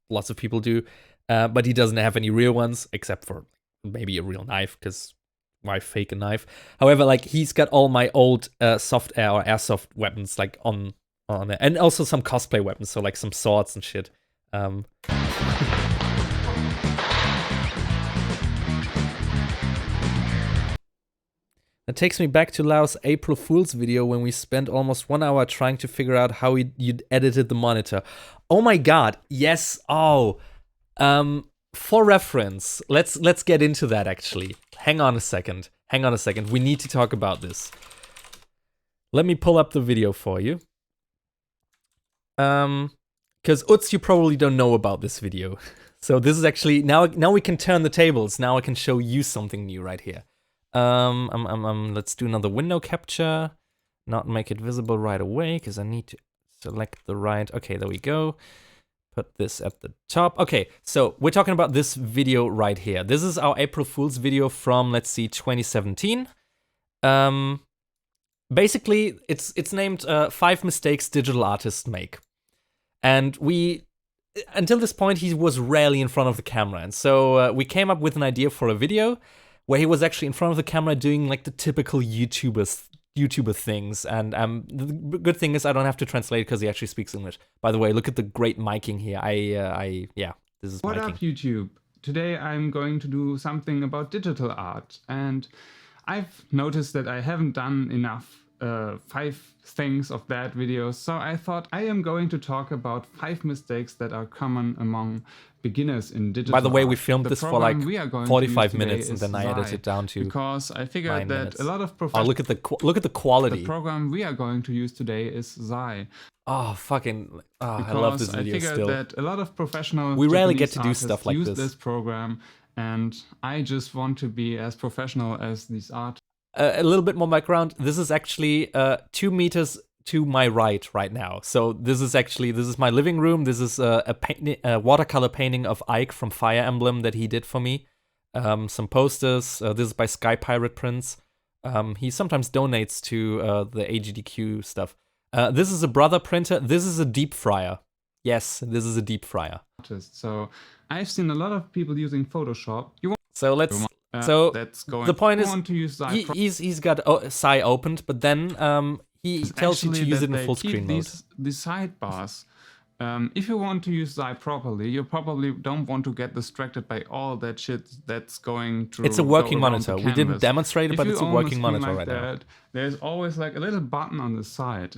[SPEAKER 1] lots of people do. But he doesn't have any real ones except for maybe a real knife because why fake a knife? However, like he's got all my old soft air or airsoft weapons like on it, and also some cosplay weapons, so like some swords and shit. That takes me back to Lau's April Fool's video when we spent almost 1 hour trying to figure out how you'd edited the monitor. Oh my god, yes. Oh, for reference, let's get into that actually. Hang on a second. We need to talk about this. Let me pull up the video for you. Because Utz, you probably don't know about this video. So this is actually now we can turn the tables. Now I can show you something new right here. Let's do another window capture. Not make it visible right away because I need to select the right. Okay, there we go. Put this at the top. Okay, so we're talking about this video right here. This is our April Fool's video from, let's see, 2017. Basically, it's named 5 Mistakes Digital Artists Make. And until this point, he was rarely in front of the camera. And so we came up with an idea for a video where he was actually in front of the camera doing like the typical YouTuber things. And the good thing is I don't have to translate because he actually speaks English. By the way, look at the great miking here. Yeah, this is
[SPEAKER 7] What
[SPEAKER 1] miking.
[SPEAKER 7] up, YouTube? Today I'm going to do something about digital art, and I've noticed that I haven't done enough 5 things of that video, so I thought I am going to talk about 5 mistakes that are common among beginners in digital art.
[SPEAKER 1] By the way, we filmed this for like
[SPEAKER 7] we are going to
[SPEAKER 1] 45
[SPEAKER 7] use
[SPEAKER 1] minutes
[SPEAKER 7] today
[SPEAKER 1] and then
[SPEAKER 7] is
[SPEAKER 1] I edited
[SPEAKER 7] Xai,
[SPEAKER 1] it down to
[SPEAKER 7] because I figured
[SPEAKER 1] 9
[SPEAKER 7] that
[SPEAKER 1] minutes.
[SPEAKER 7] a lot of
[SPEAKER 1] Oh,
[SPEAKER 7] professionals.
[SPEAKER 1] look at the quality.
[SPEAKER 7] The program we are going to use today is Xai.
[SPEAKER 1] Oh, fucking I love this video
[SPEAKER 7] I figured
[SPEAKER 1] still.
[SPEAKER 7] that a lot of professional
[SPEAKER 1] We rarely
[SPEAKER 7] Japanese
[SPEAKER 1] get to do
[SPEAKER 7] artists
[SPEAKER 1] stuff like
[SPEAKER 7] use
[SPEAKER 1] this.
[SPEAKER 7] program, and I just want to be as professional as these artists.
[SPEAKER 1] A little bit more background. This is actually 2 meters to my right now. So this is my living room. This is a watercolor painting of Ike from Fire Emblem that he did for me. Some posters. This is by Sky Pirate Prince. He sometimes donates to the AGDQ stuff. This is a Brother printer. This is a deep fryer. Yes, this is a deep fryer.
[SPEAKER 7] So I've seen a lot of people using Photoshop.
[SPEAKER 1] So let's.
[SPEAKER 7] That's going.
[SPEAKER 1] The point
[SPEAKER 7] you
[SPEAKER 1] is,
[SPEAKER 7] want to use Xai
[SPEAKER 1] he's got Xai opened, but then he tells you to use it in full screen mode.
[SPEAKER 7] The sidebars. If you want to use Xai properly, you probably don't want to get distracted by all that shit that's going to.
[SPEAKER 1] It's a working
[SPEAKER 7] go around
[SPEAKER 1] monitor.
[SPEAKER 7] the
[SPEAKER 1] We didn't
[SPEAKER 7] canvas.
[SPEAKER 1] demonstrate it, but
[SPEAKER 7] If
[SPEAKER 1] it's a
[SPEAKER 7] you own
[SPEAKER 1] working
[SPEAKER 7] screen
[SPEAKER 1] monitor
[SPEAKER 7] like
[SPEAKER 1] right now.
[SPEAKER 7] that, there's always like a little button on the side.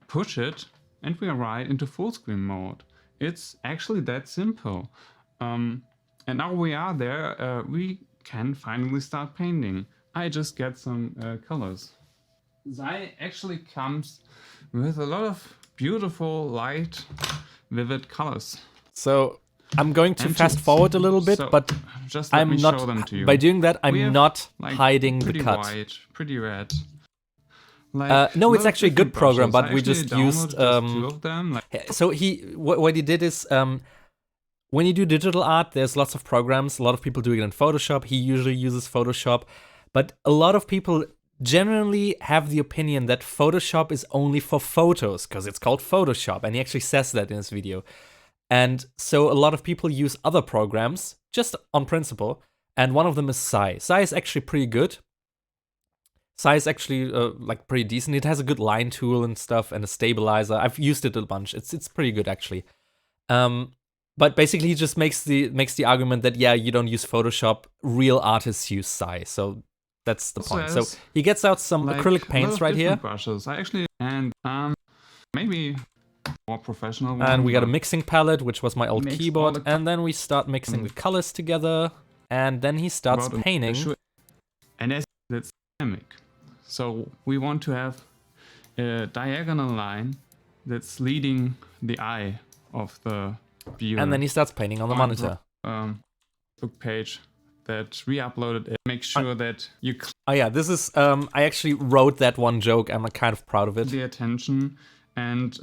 [SPEAKER 7] Push it, and we are right into full screen mode. It's actually that simple. And now we are there. We can finally start painting. I just get some colors. Xai actually comes with a lot of beautiful, light, vivid colors.
[SPEAKER 1] So I'm going to
[SPEAKER 7] And
[SPEAKER 1] fast forward a little bit,
[SPEAKER 7] so
[SPEAKER 1] but
[SPEAKER 7] just let
[SPEAKER 1] I'm
[SPEAKER 7] me
[SPEAKER 1] not.
[SPEAKER 7] show them to you.
[SPEAKER 1] By doing that,
[SPEAKER 7] We
[SPEAKER 1] I'm
[SPEAKER 7] have,
[SPEAKER 1] not
[SPEAKER 7] like,
[SPEAKER 1] hiding the
[SPEAKER 7] pretty
[SPEAKER 1] cut.
[SPEAKER 7] white, pretty red. Like,
[SPEAKER 1] No, it's
[SPEAKER 7] lot of
[SPEAKER 1] actually a good
[SPEAKER 7] different
[SPEAKER 1] program,
[SPEAKER 7] brushes.
[SPEAKER 1] but we
[SPEAKER 7] I actually
[SPEAKER 1] just
[SPEAKER 7] downloaded
[SPEAKER 1] used.
[SPEAKER 7] just 2 of them. Like,
[SPEAKER 1] So what he did is when you do digital art, there's lots of programs. A lot of people do it in Photoshop. He usually uses Photoshop, but a lot of people generally have the opinion that Photoshop is only for photos because it's called Photoshop, and he actually says that in his video. And so a lot of people use other programs just on principle, and one of them is Xai. Xai is actually pretty good. Xai is actually like pretty decent. It has a good line tool and stuff, and a stabilizer. I've used it a bunch. It's pretty good actually. But basically, he just makes the argument that yeah, you don't use Photoshop. Real artists use Xai. So that's the point. So he gets out some
[SPEAKER 7] like
[SPEAKER 1] acrylic
[SPEAKER 7] a lot
[SPEAKER 1] paints
[SPEAKER 7] of
[SPEAKER 1] right here.
[SPEAKER 7] different brushes. I actually maybe more professional one.
[SPEAKER 1] And we got a
[SPEAKER 7] but
[SPEAKER 1] mixing palette, which was my old
[SPEAKER 7] Mix all
[SPEAKER 1] keyboard.
[SPEAKER 7] the
[SPEAKER 1] And then we start mixing the colors together. And then he starts
[SPEAKER 7] about a
[SPEAKER 1] painting.
[SPEAKER 7] visual- And that's dynamic. So we want to have a diagonal line that's leading the eye of the viewer.
[SPEAKER 1] And then he starts painting on the monitor.
[SPEAKER 7] Facebook page that re-uploaded it. Make sure that you
[SPEAKER 1] Oh yeah, this is, I actually wrote that one joke. I'm kind of proud of it.
[SPEAKER 7] the attention, and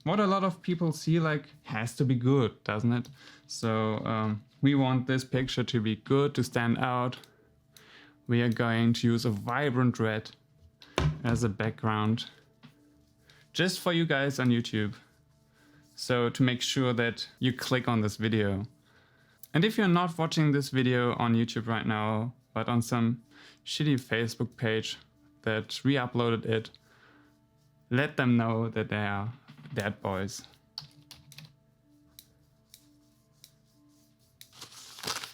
[SPEAKER 7] what a lot of people see like has to be good, doesn't it? So we want this picture to be good, to stand out. We are going to use a vibrant red as a background just for you guys on YouTube, so to make sure that you click on this video. And if you're not watching this video on YouTube right now, but on some shitty Facebook page that re-uploaded it, let them know that they are dead boys.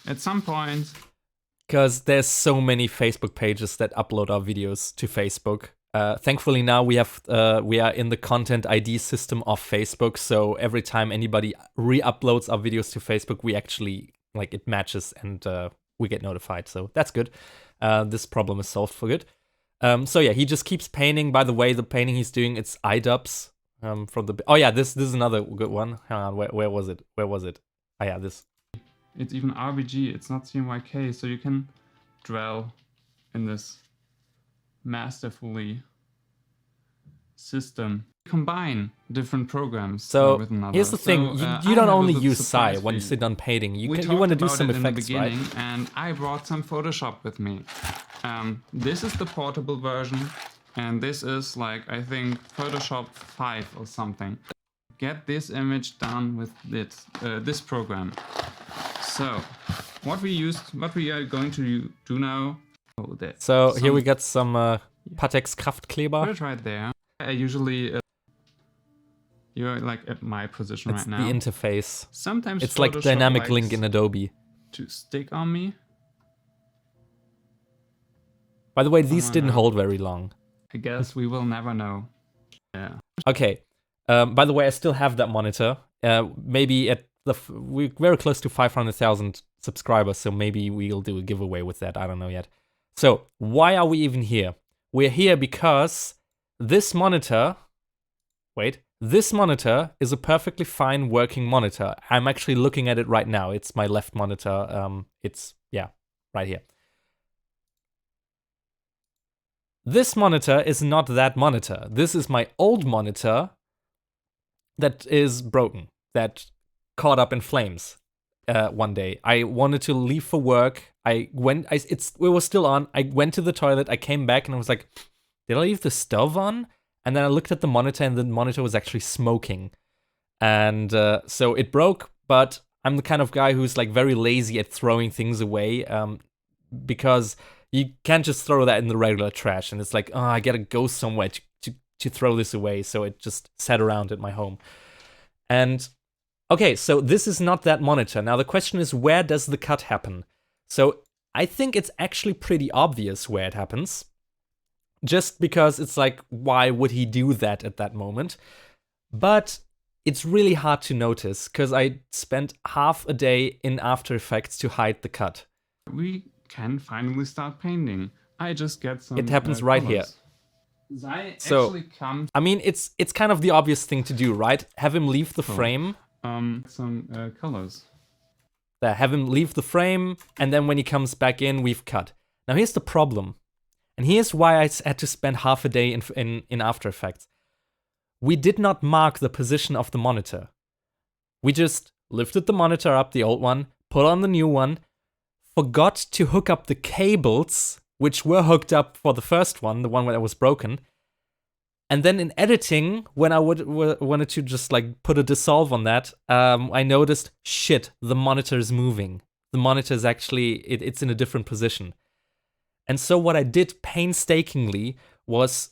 [SPEAKER 7] At some point,
[SPEAKER 1] Because there's so many Facebook pages that upload our videos to Facebook. Thankfully now we are in the content ID system of Facebook, so every time anybody re-uploads our videos to Facebook, we actually, like, it matches and we get notified, so that's good. This problem is solved for good. So yeah, he just keeps painting. By the way, the painting he's doing, it's iDubbbz from the... Oh yeah, this is another good one. Hang on, where was it? Where was it? Oh yeah, this.
[SPEAKER 7] it's even RBG, it's not CMYK, so you can dwell in this masterfully system. Combine different programs
[SPEAKER 1] So
[SPEAKER 7] with another.
[SPEAKER 1] here's the thing:
[SPEAKER 7] So,
[SPEAKER 1] you
[SPEAKER 7] I
[SPEAKER 1] don't
[SPEAKER 7] have
[SPEAKER 1] only
[SPEAKER 7] a
[SPEAKER 1] use
[SPEAKER 7] surprise
[SPEAKER 1] Psy when you
[SPEAKER 7] for
[SPEAKER 1] sit down painting. You
[SPEAKER 7] We
[SPEAKER 1] want to
[SPEAKER 7] talked
[SPEAKER 1] do
[SPEAKER 7] about
[SPEAKER 1] some
[SPEAKER 7] it in the
[SPEAKER 1] effects, right?
[SPEAKER 7] beginning, and I brought some Photoshop with me. This is the portable version, and this is like, I think, Photoshop 5 or something. Get this image done with this program. So, what we are going to do now. Oh, there.
[SPEAKER 1] So here
[SPEAKER 7] Some-
[SPEAKER 1] we got some Pateks
[SPEAKER 7] Put
[SPEAKER 1] Kraftkleber.
[SPEAKER 7] it right there. I usually you're like at my position
[SPEAKER 1] It's
[SPEAKER 7] right
[SPEAKER 1] the
[SPEAKER 7] now.
[SPEAKER 1] interface.
[SPEAKER 7] Sometimes
[SPEAKER 1] It's like
[SPEAKER 7] Photoshop
[SPEAKER 1] dynamic link
[SPEAKER 7] likes
[SPEAKER 1] in Adobe.
[SPEAKER 7] to stick on me.
[SPEAKER 1] By the way, these
[SPEAKER 7] Oh,
[SPEAKER 1] didn't
[SPEAKER 7] no.
[SPEAKER 1] hold very long.
[SPEAKER 7] I guess we will never know. Yeah.
[SPEAKER 1] Okay. By the way, I still have that monitor. Maybe at we're very close to 500,000 subscribers, so maybe we'll do a giveaway with that. I don't know yet. So why are we even here? We're here because this monitor. Wait. This monitor is a perfectly fine working monitor. I'm actually looking at it right now. It's my left monitor. It's, yeah, right here. This monitor is not that monitor. This is my old monitor that is broken, that caught up in flames one day. I wanted to leave for work. It was still on. I went to the toilet. I came back and I was like, did I leave the stove on? And then I looked at the monitor and the monitor was actually smoking. And so it broke, but I'm the kind of guy who's like very lazy at throwing things away because you can't just throw that in the regular trash. And it's like, oh, I gotta go somewhere to throw this away. So it just sat around at my home. And okay, so this is not that monitor. Now the question is, where does the cut happen? So I think it's actually pretty obvious where it happens. Just because it's like, why would he do that at that moment? But it's really hard to notice because I spent half a day in After Effects to hide the cut.
[SPEAKER 7] We can finally start painting. I just get some.
[SPEAKER 1] It happens right here.
[SPEAKER 7] Zai
[SPEAKER 1] So,
[SPEAKER 7] actually comes
[SPEAKER 1] I mean, it's kind of the obvious thing to do, right? Have him leave the frame.
[SPEAKER 7] some colors.
[SPEAKER 1] Have him leave the frame, and then when he comes back in, we've cut. Now here's the problem. And here's why I had to spend half a day in After Effects. We did not mark the position of the monitor. We just lifted the monitor up, the old one, put on the new one, forgot to hook up the cables, which were hooked up for the first one, the one that was broken. And then in editing, when I wanted to just like put a dissolve on that, I noticed, shit, the monitor is moving. The monitor is actually, it's in a different position. And so what I did painstakingly was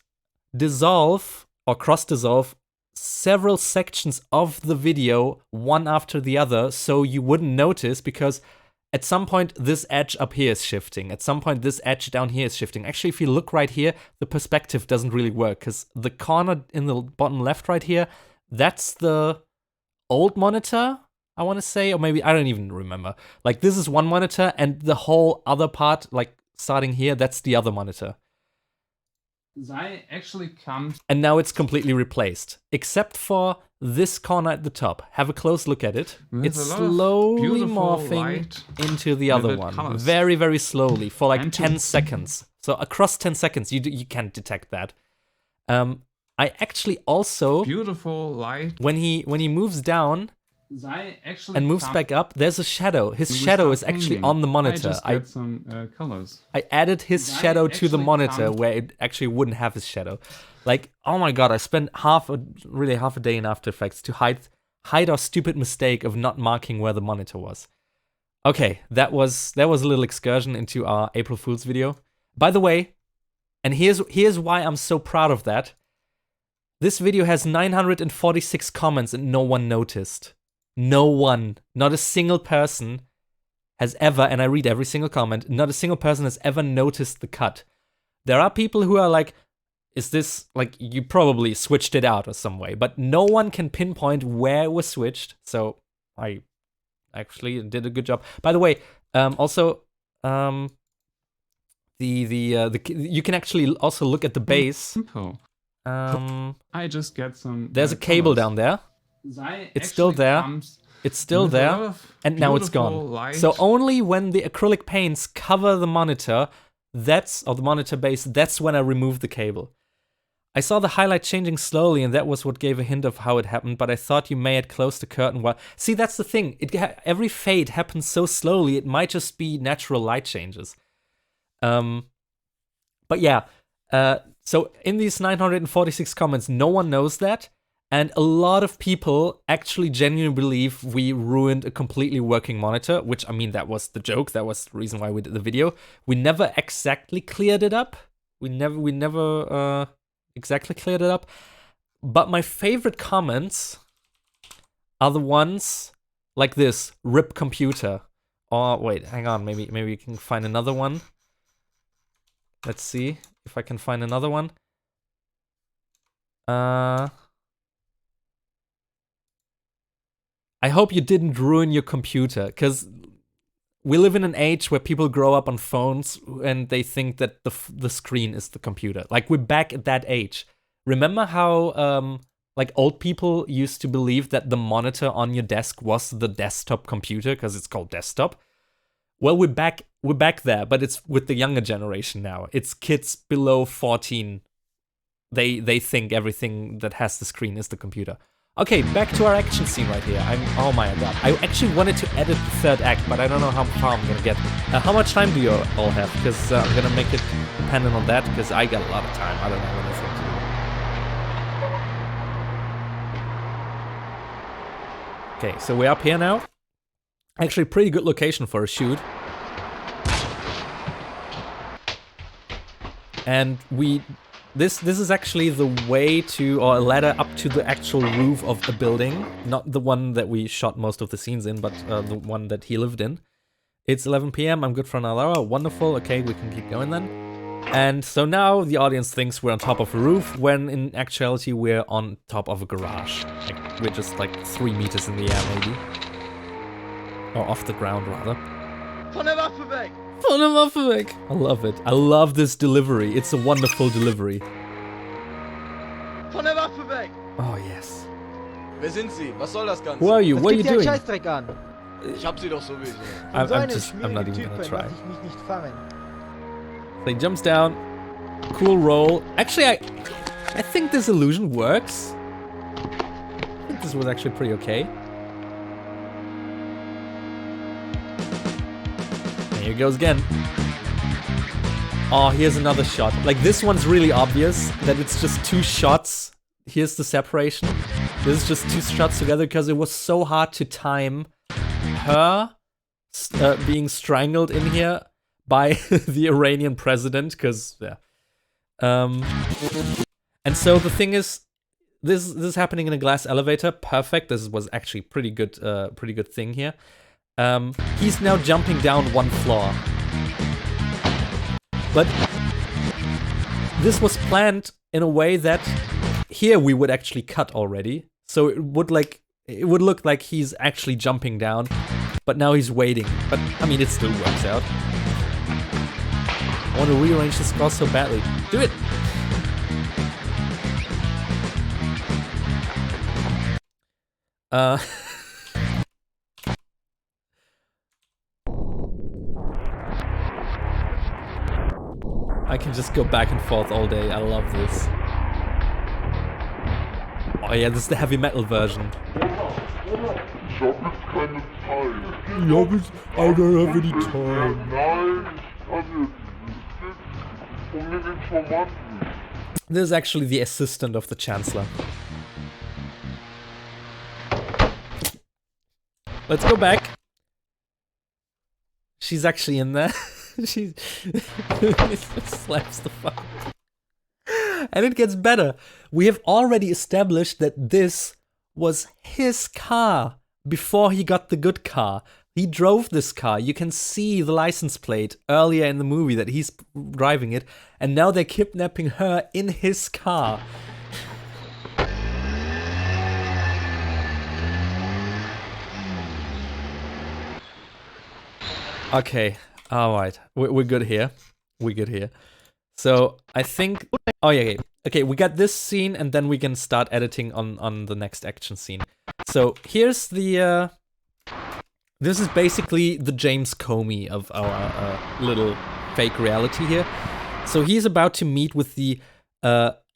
[SPEAKER 1] dissolve or cross-dissolve several sections of the video, one after the other, so you wouldn't notice, because at some point this edge up here is shifting. At some point this edge down here is shifting. Actually, if you look right here, the perspective doesn't really work, because the corner in the bottom left right here that's the old monitor, I want to say, or maybe I don't even remember. Like this is one monitor, and the whole other part, like starting here, that's the other monitor.
[SPEAKER 7] Zai actually comes.
[SPEAKER 1] And now it's completely replaced, except for this corner at the top. Have a close look at it.
[SPEAKER 7] With
[SPEAKER 1] It's
[SPEAKER 7] a lot of
[SPEAKER 1] slowly
[SPEAKER 7] beautiful
[SPEAKER 1] morphing
[SPEAKER 7] light,
[SPEAKER 1] into the other
[SPEAKER 7] vivid
[SPEAKER 1] one.
[SPEAKER 7] colors.
[SPEAKER 1] Very, very slowly, for like
[SPEAKER 7] And
[SPEAKER 1] 10 seconds. So across 10 seconds, you can't detect that. I actually also,
[SPEAKER 7] Beautiful light.
[SPEAKER 1] when he moves down
[SPEAKER 7] Zai actually
[SPEAKER 1] and moves
[SPEAKER 7] comes
[SPEAKER 1] back up, there's a shadow. His
[SPEAKER 7] and we
[SPEAKER 1] shadow
[SPEAKER 7] start
[SPEAKER 1] is actually
[SPEAKER 7] painting.
[SPEAKER 1] on the monitor.
[SPEAKER 7] I just get some colors.
[SPEAKER 1] I added his
[SPEAKER 7] Zai
[SPEAKER 1] shadow to the
[SPEAKER 7] actually
[SPEAKER 1] monitor
[SPEAKER 7] comes-
[SPEAKER 1] where it actually wouldn't have his shadow. Like, oh my god, I spent really half a day in After Effects to hide our stupid mistake of not marking where the monitor was. Okay, that was a little excursion into our April Fool's video. By the way, and here's why I'm so proud of that. This video has 946 comments and no one noticed. No one, not a single person has ever, and I read every single comment, not a single person has ever noticed the cut. There are people who are like, is this, like, you probably switched it out or some way, but no one can pinpoint where it was switched, so I actually did a good job. By the way, also, you can actually also look at the base.
[SPEAKER 7] Simple. I just get some.
[SPEAKER 1] There's a cable
[SPEAKER 7] colors.
[SPEAKER 1] down there.
[SPEAKER 7] Zai
[SPEAKER 1] It's still
[SPEAKER 7] actually
[SPEAKER 1] there.
[SPEAKER 7] comes
[SPEAKER 1] It's still
[SPEAKER 7] with a lot
[SPEAKER 1] there,
[SPEAKER 7] of
[SPEAKER 1] and now it's
[SPEAKER 7] beautiful
[SPEAKER 1] gone.
[SPEAKER 7] light.
[SPEAKER 1] So only when the acrylic paints cover the monitor, or the monitor base, that's when I remove the cable. I saw the highlight changing slowly, and that was what gave a hint of how it happened, but I thought you may have closed the curtain while... See, that's the thing. Every fade happens so slowly, it might just be natural light changes. But yeah, so in these 946 comments, no one knows that. And a lot of people actually genuinely believe we ruined a completely working monitor, which, I mean, that was the joke. That was the reason why we did the video. We never exactly cleared it up. We never exactly cleared it up. But my favorite comments are the ones like this, RIP computer. Or, wait, hang on, maybe you can find another one. Let's see if I can find another one. I hope you didn't ruin your computer, because we live in an age where people grow up on phones and they think that the screen is the computer. Like, we're back at that age. Remember how like old people used to believe that the monitor on your desk was the desktop computer because it's called desktop? Well, we're back there, but it's with the younger generation now. It's kids below 14. They think everything that has the screen is the computer. Okay, back to our action scene right here. Oh my god. I actually wanted to edit the third act, but I don't know how far I'm gonna get. How much time do you all have? Because I'm gonna make it dependent on that, because I got a lot of time. I don't know what I think to do. Okay, so we're up here now. Actually, pretty good location for a shoot. And this is actually the way to, or a ladder up to the actual roof of the building. Not the one that we shot most of the scenes in, but the one that he lived in. It's 11 p.m, I'm good for another hour, wonderful, okay, we can keep going then. And so now the audience thinks we're on top of a roof, when in actuality we're on top of a garage. Like, we're just like 3 meters in the air maybe. Or off the ground rather.
[SPEAKER 8] Von der Waffe weg!
[SPEAKER 1] Von der Waffe weg! I love it. I love this delivery. It's a wonderful delivery.
[SPEAKER 8] Von der Waffe weg!
[SPEAKER 1] Oh yes.
[SPEAKER 8] Wer sind Sie? Was soll das Ganze?
[SPEAKER 1] Who are you? What are you doing?
[SPEAKER 9] Scheißdreck an.
[SPEAKER 8] Ich hab Sie doch sowieso.
[SPEAKER 1] I'm not even gonna try. So he jumps down. Cool roll. Actually, I think this illusion works. I think this was actually pretty okay. Here he goes again. Oh, here's another shot. Like, this one's really obvious that it's just 2 shots. Here's the separation. This is just 2 shots together because it was so hard to time her being strangled in here by the Iranian president, because, yeah. And so the thing is, this is happening in a glass elevator. Perfect. This was actually pretty good thing here. He's now jumping down 1 floor. But this was planned in a way that here we would actually cut already. So it would look like he's actually jumping down, but now he's waiting. But I mean, it still works out. I want to rearrange this cross so badly. Do it! I can just go back and forth all day. I love this. Oh yeah, this is the heavy metal version. I don't have any time. This is actually the assistant of the Chancellor. Let's go back. She's actually in there. She slaps the fuck. And it gets better. We have already established that this was his car before he got the good car. He drove this car. You can see the license plate earlier in the movie that he's driving it. And now they're kidnapping her in his car. Okay, alright. We're good here. We're good here. So, I think... Oh, yeah, okay, we got this scene, and then we can start editing on the next action scene. So, here's the... This is basically the James Comey of our little fake reality here. So, he's about to meet with the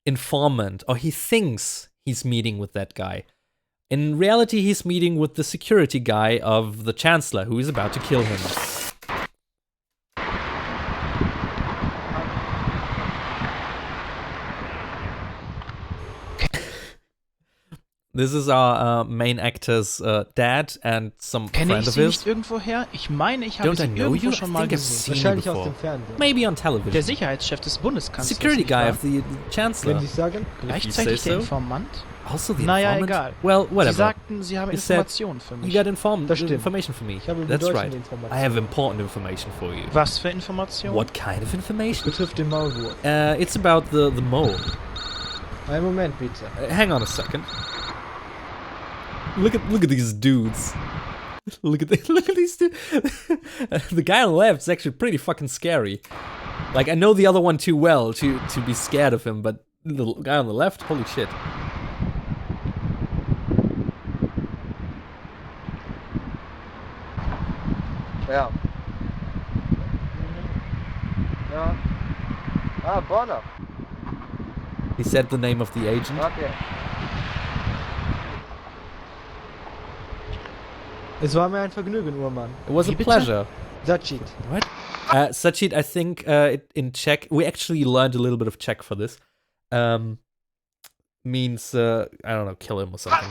[SPEAKER 1] informant, or he thinks he's meeting with that guy. In reality, he's meeting with the security guy of the Chancellor, who is about to kill him. This is our main actor's dad and some friend of his.
[SPEAKER 5] Kenne ich sie nicht irgendwoher? Ich meine, ich habe sie irgendwo schon mal gesehen.
[SPEAKER 1] Wahrscheinlich aus dem Fernsehen. Maybe on television.
[SPEAKER 5] Der Sicherheitschef des Bundeskanzlers.
[SPEAKER 1] Security guy of the Chancellor.
[SPEAKER 9] Wenn Sie sagen?
[SPEAKER 5] Gleichzeitig der Informant?
[SPEAKER 1] Also the
[SPEAKER 5] naja,
[SPEAKER 1] informant?
[SPEAKER 5] egal.
[SPEAKER 1] Well, whatever.
[SPEAKER 5] Sie sagten, Sie haben Informationen für mich.
[SPEAKER 1] You got information for me.
[SPEAKER 9] Ich habe
[SPEAKER 1] That's right.
[SPEAKER 9] Informationen.
[SPEAKER 1] I have important information for you.
[SPEAKER 5] Was für Informationen?
[SPEAKER 1] What kind of information?
[SPEAKER 9] Betrifft den Maulwurf.
[SPEAKER 1] It's about the mole.
[SPEAKER 9] Einen Moment, bitte.
[SPEAKER 1] Hang on a second. Look at these dudes. Look at these dudes. The guy on the left is actually pretty fucking scary. Like, I know the other one too well to be scared of him, but the guy on the left, holy shit.
[SPEAKER 9] Ja. Ja. Ah, Bonner.
[SPEAKER 1] He said the name of the agent.
[SPEAKER 9] Okay. Es war mir ein Vergnügen, Urmann.
[SPEAKER 1] It was a pleasure.
[SPEAKER 9] Sachit.
[SPEAKER 1] What? Sachit, I think in Czech, we actually learned a little bit of Czech for this. Means, I don't know, kill him or something.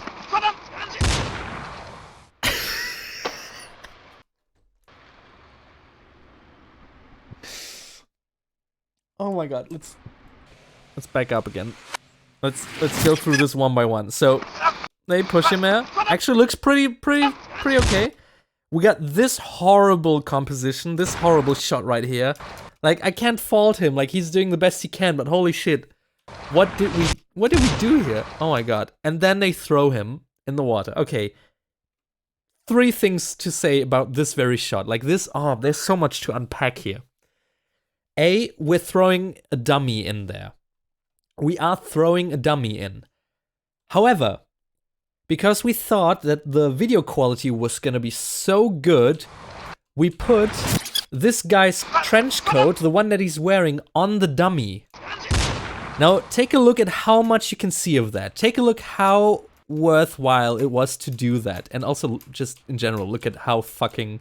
[SPEAKER 1] Oh my god, let's back up again. Let's go through this one by one. So they push him out. Actually looks pretty okay. We got this horrible composition, this horrible shot right here. Like, I can't fault him, like he's doing the best he can, but holy shit. What did we do here? Oh my god. And then they throw him in the water. Okay. 3 things to say about this very shot. Like this, there's so much to unpack here. A, we're throwing a dummy in there. We are throwing a dummy in. However, because we thought that the video quality was gonna be so good, we put this guy's trench coat, the one that he's wearing, on the dummy. Now, take a look at how much you can see of that. Take a look how worthwhile it was to do that. And also, just in general, look at how fucking...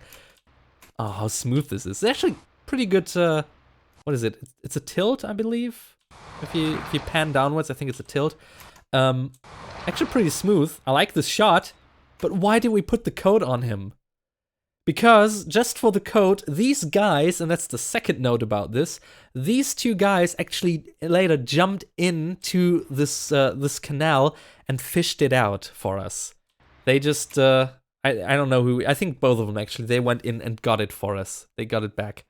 [SPEAKER 1] Oh, how smooth this is. It's actually pretty good, what is it? It's a tilt, I believe? If you pan downwards, I think it's a tilt. Actually pretty smooth. I like this shot. But why did we put the coat on him? Because, just for the coat, these guys, and that's the second note about this, these 2 guys actually later jumped into this this canal and fished it out for us. They just, I don't know who, I think both of them actually, they went in and got it for us. They got it back.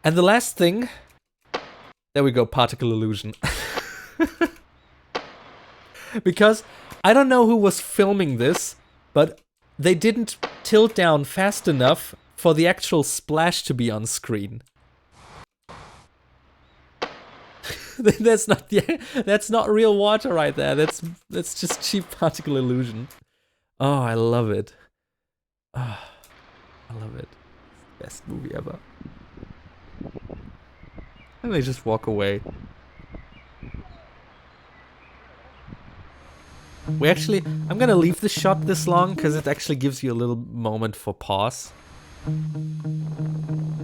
[SPEAKER 1] And the last thing, there we go, particle illusion. Because I don't know who was filming this, but they didn't tilt down fast enough for the actual splash to be on screen. That's not real water right there. That's just cheap particle illusion. Oh, I love it. Oh, I love it. Best movie ever. And they just walk away. I'm gonna leave the shot this long because it actually gives you a little moment for pause.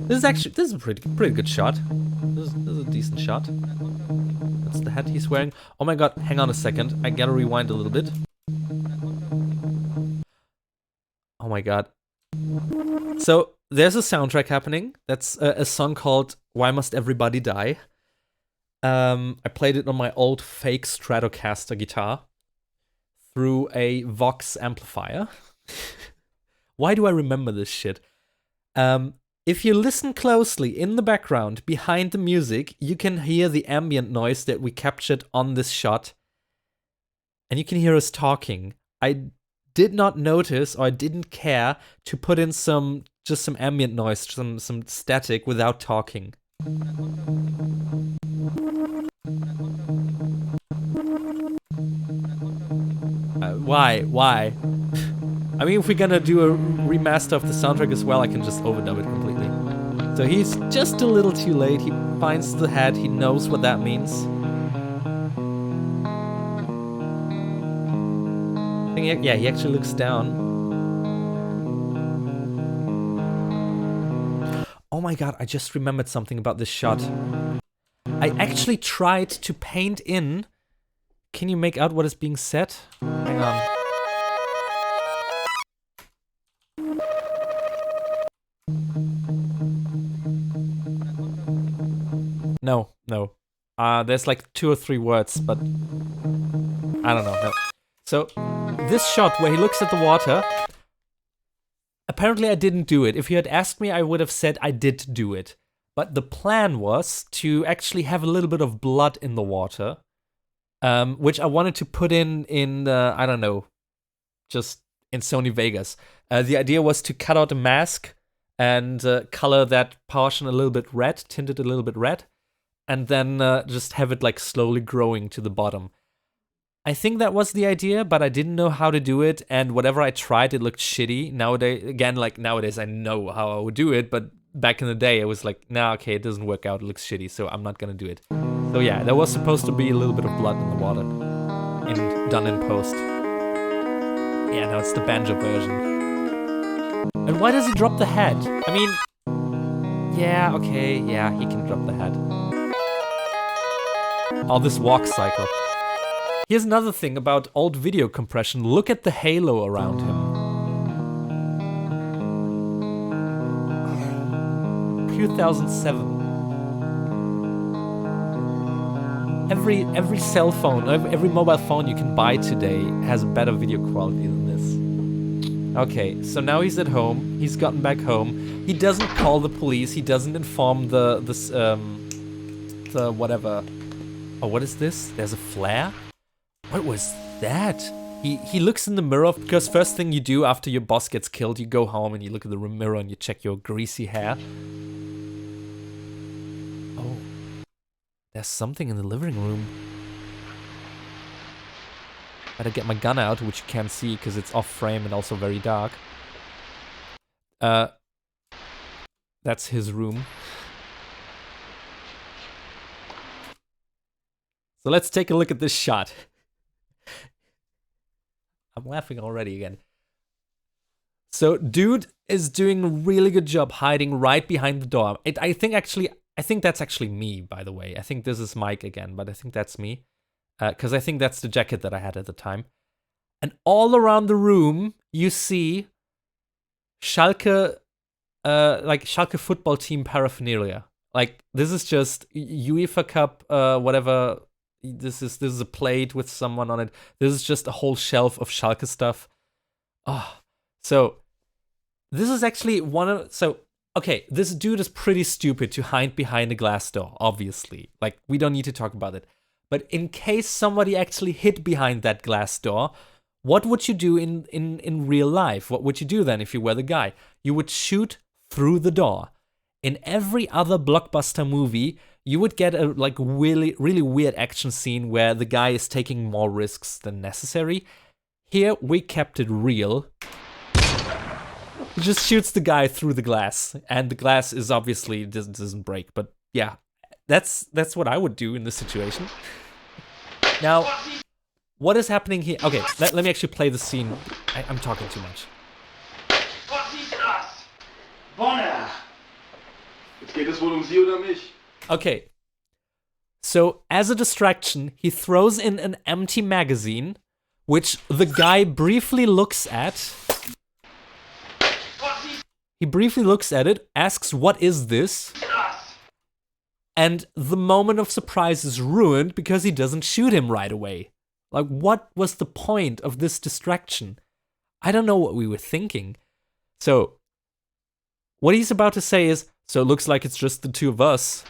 [SPEAKER 1] This is a pretty good shot. This is a decent shot. That's the hat he's wearing. Oh my god, hang on a second. I gotta rewind a little bit. Oh my god. So, there's a soundtrack happening. That's a song called Why Must Everybody Die? I played it on my old fake Stratocaster guitar through a Vox amplifier. Why do I remember this shit? If you listen closely in the background, behind the music, you can hear the ambient noise that we captured on this shot. And you can hear us talking. I did not notice, or I didn't care, to put in just some ambient noise, some static without talking. Why? I mean, if we're gonna do a remaster of the soundtrack as well, I can just overdub it completely. So he's just a little too late. He finds the hat. He knows what that means. Yeah, he actually looks down. Oh my god, I just remembered something about this shot. I actually tried to paint in... Can you make out what is being said? Hang on. No. There's like 2 or 3 words, but... I don't know, no. So, this shot where he looks at the water... Apparently I didn't do it. If you had asked me, I would have said I did do it. But the plan was to actually have a little bit of blood in the water. Which I wanted to put in I don't know, just in Sony Vegas. The idea was to cut out a mask and color that portion a little bit red, tint it a little bit red, and then just have it like slowly growing to the bottom. I think that was the idea, but I didn't know how to do it, and whatever I tried, it looked shitty. Nowadays I know how I would do it, but back in the day, it was like, nah, okay, it doesn't work out, it looks shitty, so I'm not gonna do it. So yeah, there was supposed to be a little bit of blood in the water, done in post. Yeah, now it's the banjo version. And why does he drop the head? I mean, yeah, okay, yeah, he can drop the head. Oh, this walk cycle. Here's another thing about old video compression. Look at the halo around him. 2007. Every cell phone, every mobile phone you can buy today has better video quality than this. Okay, so now he's at home. He's gotten back home. He doesn't call the police. He doesn't inform the whatever. Oh, what is this? There's a flare? What was that? He looks in the mirror, because first thing you do after your boss gets killed, you go home and you look at the mirror and you check your greasy hair. Oh. There's something in the living room. Better get my gun out, which you can't see because it's off frame and also very dark. That's his room. So let's take a look at this shot. I'm laughing already again. So dude is doing a really good job hiding right behind the door. I think that's actually me, by the way. I think this is Mike again, but I think that's me. Because I think that's the jacket that I had at the time. And all around the room, you see Schalke, like Schalke football team paraphernalia. Like, this is just UEFA Cup, whatever. This is a plate with someone on it. This is just a whole shelf of Schalke stuff. Oh, so this is actually okay, this dude is pretty stupid to hide behind a glass door, obviously. Like, we don't need to talk about it. But in case somebody actually hid behind that glass door, what would you do in real life? What would you do then if you were the guy? You would shoot through the door. In every other blockbuster movie, you would get a really, really weird action scene where the guy is taking more risks than necessary. Here, we kept it real. He just shoots the guy through the glass, and the glass is obviously doesn't break. But yeah, that's what I would do in this situation. Now, what is happening here? Okay, let me actually play the scene. I'm talking too much.
[SPEAKER 3] Was ist das? Bonner!
[SPEAKER 4] Jetzt geht es wohl um Sie oder mich.
[SPEAKER 1] Okay. So, as a distraction, he throws in an empty magazine, which the guy briefly looks at. He briefly looks at it, asks, "What is this?" And the moment of surprise is ruined because he doesn't shoot him right away. Like, what was the point of this distraction? I don't know what we were thinking. So, what he's about to say is, so it looks like it's just the two of us.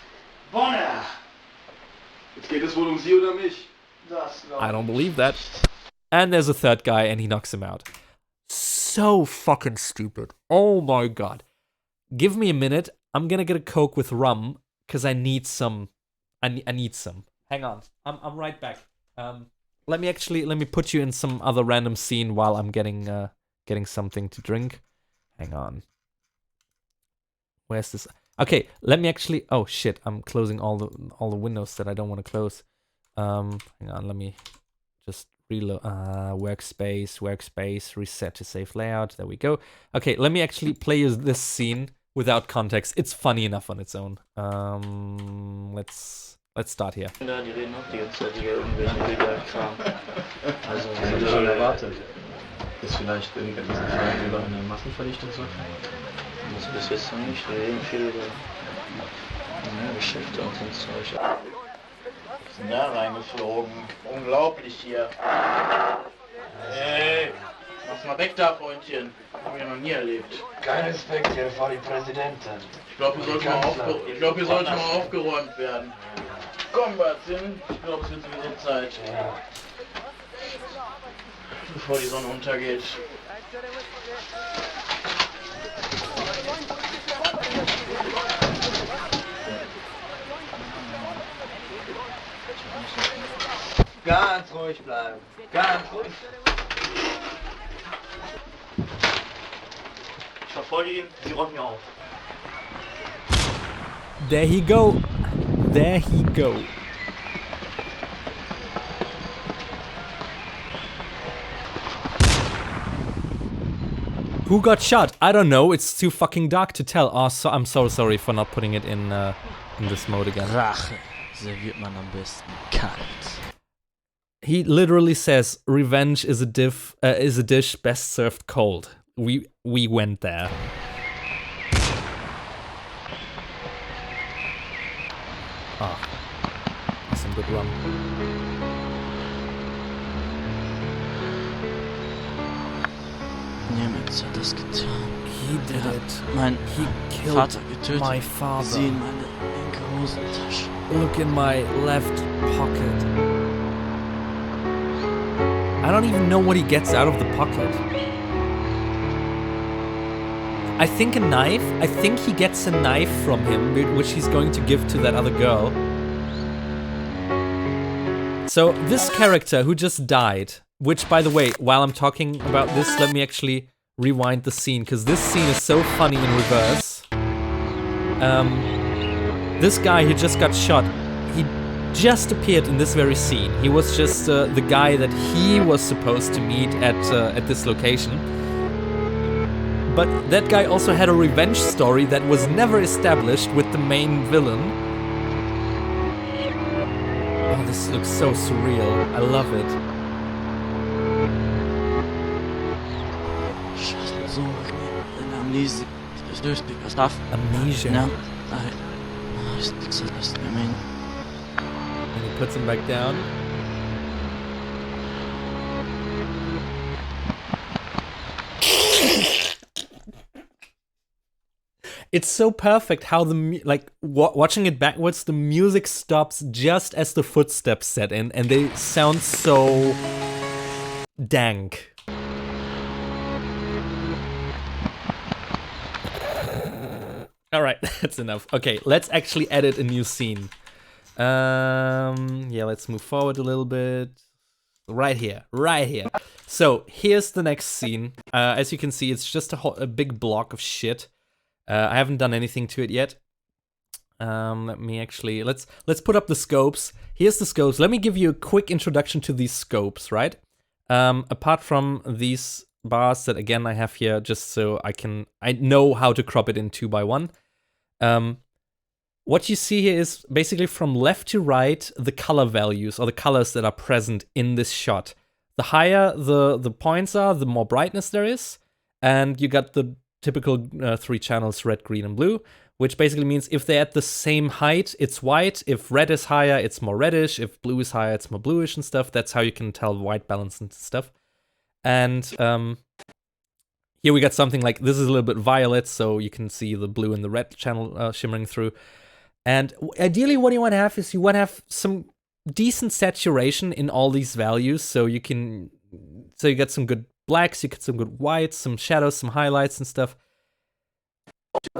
[SPEAKER 3] Bonner!
[SPEAKER 4] Jetzt geht es wohl um Sie oder mich.
[SPEAKER 3] Das glaub
[SPEAKER 1] I don't believe that. And there's a third guy and he knocks him out. So fucking stupid. Oh my god. Give me a minute. I'm gonna get a Coke with rum because I need some. I need some. Hang on. I'm right back. Let me put you in some other random scene while I'm getting something to drink. Hang on. Where's this? Okay, let me actually. Oh shit! I'm closing all the windows that I don't want to close. Hang on. Let me just reload. Workspace. Reset to save layout. There we go. Okay, let me actually play you this scene without context. It's funny enough on its own. Let's start here.
[SPEAKER 3] Die reden auch die ganze Zeit über irgendwelchen illegalen Kram.
[SPEAKER 4] Also, was hätte ich schon erwartet? Dass vielleicht irgendwann über eine Massenvernichtungswaffe?
[SPEAKER 3] Das bis jetzt noch nicht. Wir reden viel über Geschäfte und so ein Zeug. Wir sind da reingeflogen. Unglaublich hier. Hey, mach's mal weg da, Freundchen. Hab ich ja noch nie erlebt.
[SPEAKER 6] Kein Respekt hier vor die Präsidentin.
[SPEAKER 3] Ich glaube, hier sollte mal aufgeräumt werden. Komm, Barzin. Ich glaube, es wird sowieso Zeit. Bevor die Sonne untergeht.
[SPEAKER 9] Ganz ruhig bleiben. Ganz ruhig.
[SPEAKER 3] Ich verfolge ihn, sie räumt mir auf.
[SPEAKER 1] There he go. There he go. Who got shot? I don't know. It's too fucking dark to tell. Oh, so I'm so sorry for not putting it in this mode again.
[SPEAKER 10] Rache serviert man am besten kalt.
[SPEAKER 1] He literally says, "Revenge is a dish best served cold." We went there. Ah, that's some good rum.
[SPEAKER 10] Nemitz hat das getan.
[SPEAKER 1] He did it. He killed
[SPEAKER 10] Vater getötet.
[SPEAKER 1] my father.
[SPEAKER 10] Sie in meine linke Hosentasche.
[SPEAKER 1] Look in my left pocket. I don't even know what he gets out of the pocket. I think a knife. I think he gets a knife from him, which he's going to give to that other girl. So this character who just died, which, by the way, while I'm talking about this, let me actually rewind the scene, because this scene is so funny in reverse. This guy who just got shot, he just appeared in this very scene. He was just the guy that he was supposed to meet at this location. But that guy also had a revenge story that was never established with the main villain. Oh, this looks so surreal. I love it.
[SPEAKER 10] Scheiße, so in Amnesie. Das löst mich was auf.
[SPEAKER 1] Amnesia.
[SPEAKER 10] No, ich das I mean.
[SPEAKER 1] And he puts him back down. it's so perfect how watching it backwards, the music stops just as the footsteps set in, and they sound so dank. All right, that's enough. Okay, let's actually edit a new scene. Yeah, let's move forward a little bit. Right here. So here's the next scene. As you can see, it's just a big block of shit. I haven't done anything to it yet. Let me actually let's put up the scopes. Here's the scopes. Let me give you a quick introduction to these scopes, right? Apart from these bars that again I have here just so I know how to crop it in 2x1. What you see here is basically from left to right the color values or the colors that are present in this shot. The higher the points are, the more brightness there is, and you got the typical 3 channels, red, green, and blue, which basically means if they're at the same height, it's white. If red is higher, it's more reddish. If blue is higher, it's more bluish and stuff. That's how you can tell white balance and stuff. And here we got something like, this is a little bit violet, so you can see the blue and the red channel shimmering through. And ideally what you want to have is you want to have some decent saturation in all these values, so you get some good blacks, you get some good whites, some shadows, some highlights and stuff.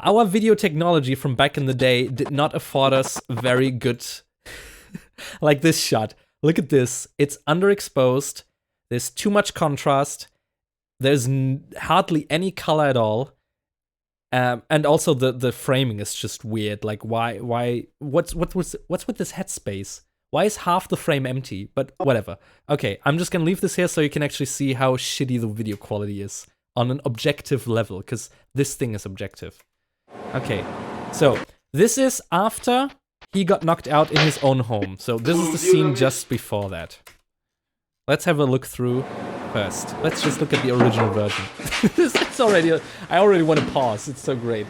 [SPEAKER 1] Our video technology from back in the day did not afford us very good, like this shot. Look at this, it's underexposed, there's too much contrast, there's hardly any color at all, and also the framing is just weird. Like what's with this headspace? Why is half the frame empty? But whatever. Okay, I'm just gonna leave this here so you can actually see how shitty the video quality is on an objective level, because this thing is objective. Okay, so this is after he got knocked out in his own home. So this is the scene just before that. Let's have a look through first. Let's just look at the original version. It's already, I already want to pause. It's so great.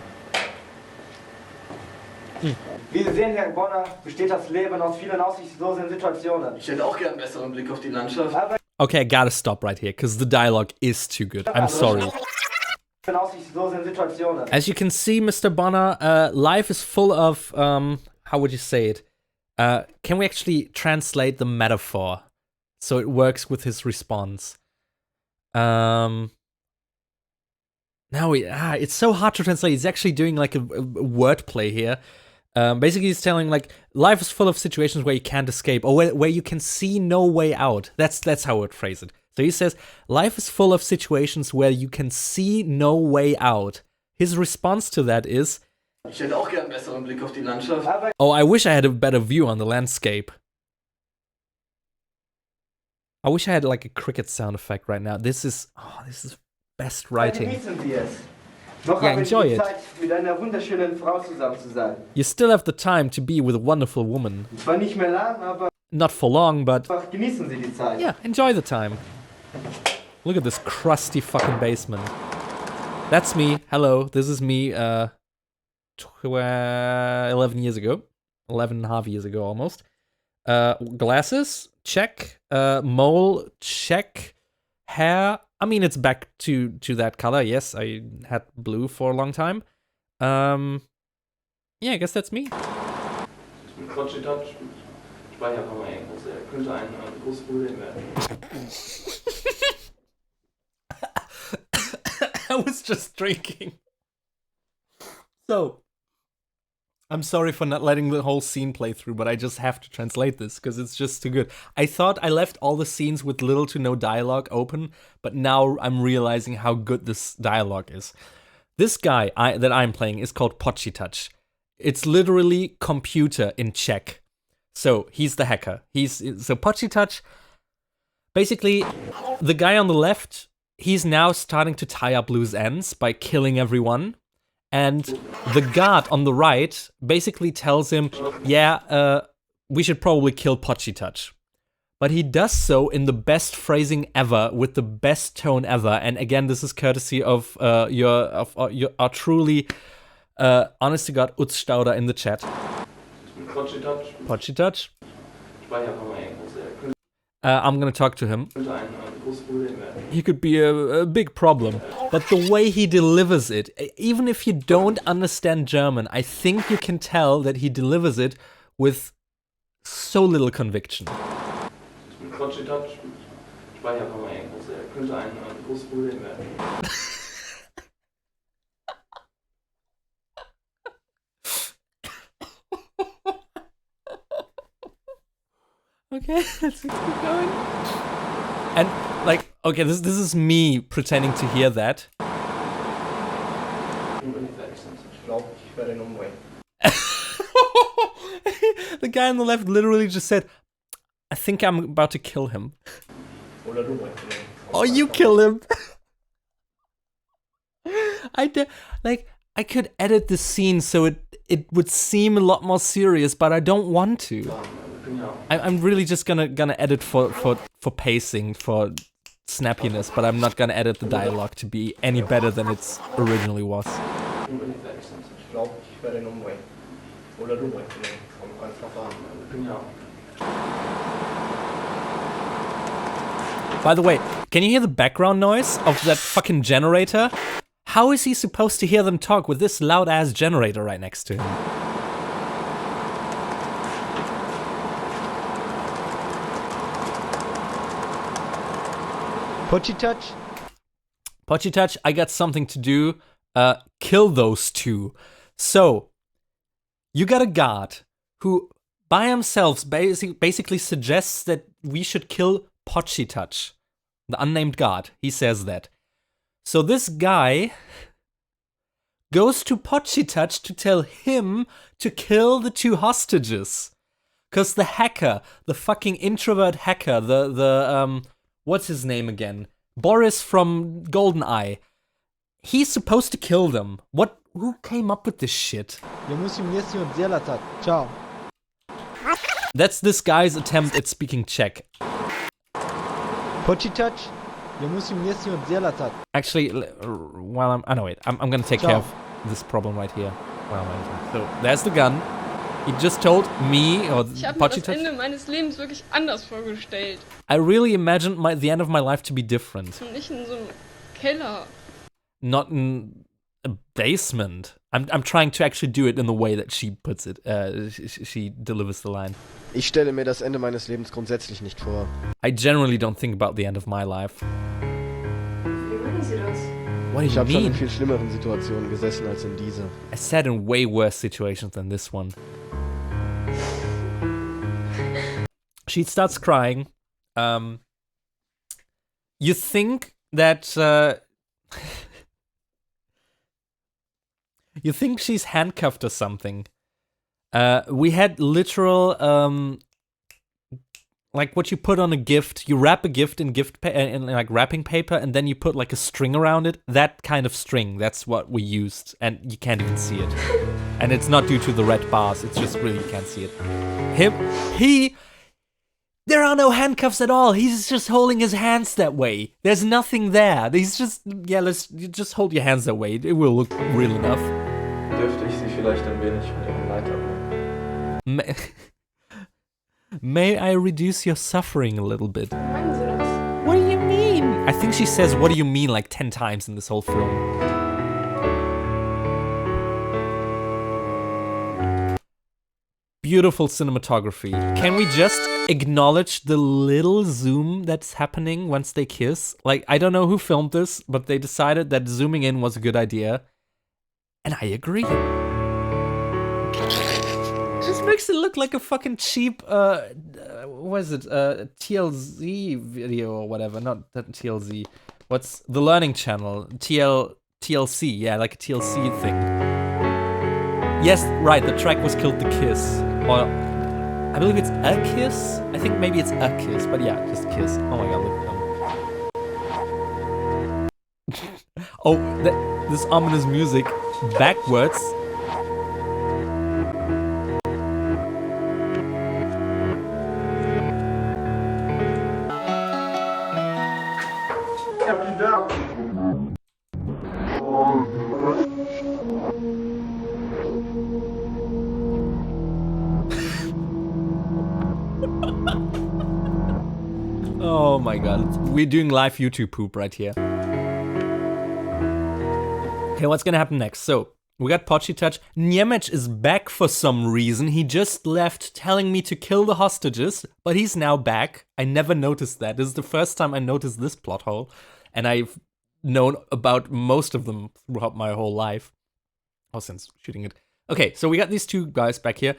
[SPEAKER 9] Wie Sie sehen, Herr Bonner, besteht das Leben aus vielen aussichtslosen Situationen. Ich hätte auch gern einen besseren Blick auf die Landschaft.
[SPEAKER 1] Okay, I gotta stop right here, because the dialogue is too good. I'm sorry. As you can see, Mr. Bonner, life is full of, how would you say it? Can we actually translate the metaphor so it works with his response? Now it's so hard to translate. He's actually doing like a wordplay here. Basically, he's telling like life is full of situations where you can't escape, or where you can see no way out. That's how I would phrase it. So he says life is full of situations where you can see no way out. His response to that is,
[SPEAKER 9] Ich hätte auch gern einen besseren Blick auf die Landschaft.
[SPEAKER 1] oh, I wish I had a better view on the landscape. I wish I had like a cricket sound effect right now. This is best writing. Yeah, enjoy it.
[SPEAKER 9] Mit einer wunderschönen Frau zusammen zu sein.
[SPEAKER 1] You still have the time to be with a wonderful woman.
[SPEAKER 9] Zwar nicht mehr lang, aber
[SPEAKER 1] not for long, but
[SPEAKER 9] genießen Sie die Zeit.
[SPEAKER 1] Yeah, enjoy the time. Look at this crusty fucking basement. That's me. Hello, this is me 11 years ago. 11 and a half years ago almost. Glasses, check. Mole, check. Hair, I mean, it's back to that color. Yes, I had blue for a long time. Yeah, I guess that's me. I was just drinking. So, I'm sorry for not letting the whole scene play through, but I just have to translate this because it's just too good. I thought I left all the scenes with little to no dialogue open, but now I'm realizing how good this dialogue is. This guy that I'm playing is called Pochitach. It's literally computer in Czech. So he's the hacker. So Pochitach, basically, the guy on the left, he's now starting to tie up loose ends by killing everyone. And the guard on the right basically tells him, yeah, we should probably kill Pochitach. But he does so in the best phrasing ever, with the best tone ever. And again, this is courtesy of our truly, honest to God, Utz Stauder in the chat. Pochitach. I'm gonna talk to him. he could be a big problem. But the way he delivers it, even if you don't understand German, I think you can tell that he delivers it with so little conviction.
[SPEAKER 4] Pochi-Touch, Speicherkammer irgendwas. Könnte ein großes Problem werden.
[SPEAKER 1] Okay, let's keep going. And like, okay, this is me pretending to hear that.
[SPEAKER 4] Ich glaube, ich werde ihn umbringen.
[SPEAKER 1] The guy on the left literally just said, I think I'm about to kill him.
[SPEAKER 4] Oder du bringst ihn.
[SPEAKER 1] Oh, you kill him. I could edit the scene so it would seem a lot more serious, but I don't want to. I'm really just gonna edit for pacing, for snappiness, but I'm not gonna edit the dialogue to be any better than it originally was.
[SPEAKER 4] Ich glaube, ich werde ihn umbringen. Oder du bringst ihn. Kommt ganz drauf an.
[SPEAKER 1] By the way, can you hear the background noise of that fucking generator? How is he supposed to hear them talk with this loud-ass generator right next to him?
[SPEAKER 5] Pochi-Touch?
[SPEAKER 1] Pochi-Touch, I got something to do. Kill those two. So, you got a guard who, by himself, basically suggests that we should kill Pochi-Touch, the unnamed guard. He says that. So this guy goes to Pochi-Touch to tell him to kill the two hostages. Cause the hacker, the fucking introvert hacker, the what's his name again? Boris from GoldenEye. He's supposed to kill them. Who came up with this shit?
[SPEAKER 5] Ciao.
[SPEAKER 1] That's this guy's attempt at speaking Czech.
[SPEAKER 5] Pochi-Touch?
[SPEAKER 1] Actually, while I'm gonna take care of this problem right here. So, there's the gun. He just told me, or
[SPEAKER 11] Ich habe mir das Ende meines Lebens wirklich anders vorgestellt.
[SPEAKER 1] I really imagined the end of my life to be different.
[SPEAKER 11] Und nicht in so einem Keller.
[SPEAKER 1] Not in a basement. I'm trying to actually do it in the way that she puts it. She delivers the line.
[SPEAKER 8] Ich stelle mir das Ende meines Lebens grundsätzlich nicht vor.
[SPEAKER 1] I generally don't think about the end of my life.
[SPEAKER 11] Wie meinen Sie das?
[SPEAKER 1] What do
[SPEAKER 8] Ich
[SPEAKER 1] you
[SPEAKER 8] habe schon in
[SPEAKER 1] mean?
[SPEAKER 8] viel schlimmeren Situationen gesessen als in dieser.
[SPEAKER 1] I sat in way worse situations than this one. She starts crying. You think that you think she's handcuffed or something. We had literal like what you put on a gift. You wrap a gift in in like wrapping paper, and then you put like a string around it. That kind of string. That's what we used, and you can't even see it. And it's not due to the red bars. It's just really you can't see it. There are no handcuffs at all. He's just holding his hands that way. There's nothing there. He's just, you just hold your hands that way. It will look real enough.
[SPEAKER 4] Dürfte ich Sie vielleicht ein wenig von Ihrem Leid abnehmen?
[SPEAKER 1] May I reduce your suffering a little bit?
[SPEAKER 11] Meinen Sie das?
[SPEAKER 1] What do you mean? I think she says, what do you mean, like 10 times in this whole film. Beautiful cinematography. Can we just acknowledge the little zoom that's happening once they kiss? Like, I don't know who filmed this, but they decided that zooming in was a good idea. And I agree. Just makes it look like a fucking cheap, what is it? TLZ video or whatever. Not TLZ. What's the Learning Channel? TLC. Yeah, like a TLC thing. Yes, right, the track was Killed the Kiss. Or, I believe it's A Kiss? I think maybe it's A Kiss, but yeah, just Kiss. Oh my god, look at them. Oh, this ominous music backwards. Oh Oh my god. We're doing live YouTube poop right here. Okay, what's gonna happen next? So, we got Pochi Touch. Niemec is back for some reason. He just left telling me to kill the hostages, but he's now back. I never noticed that. This is the first time I noticed this plot hole, and I've known about most of them throughout my whole life. Oh, since shooting it. Okay, so we got these two guys back here.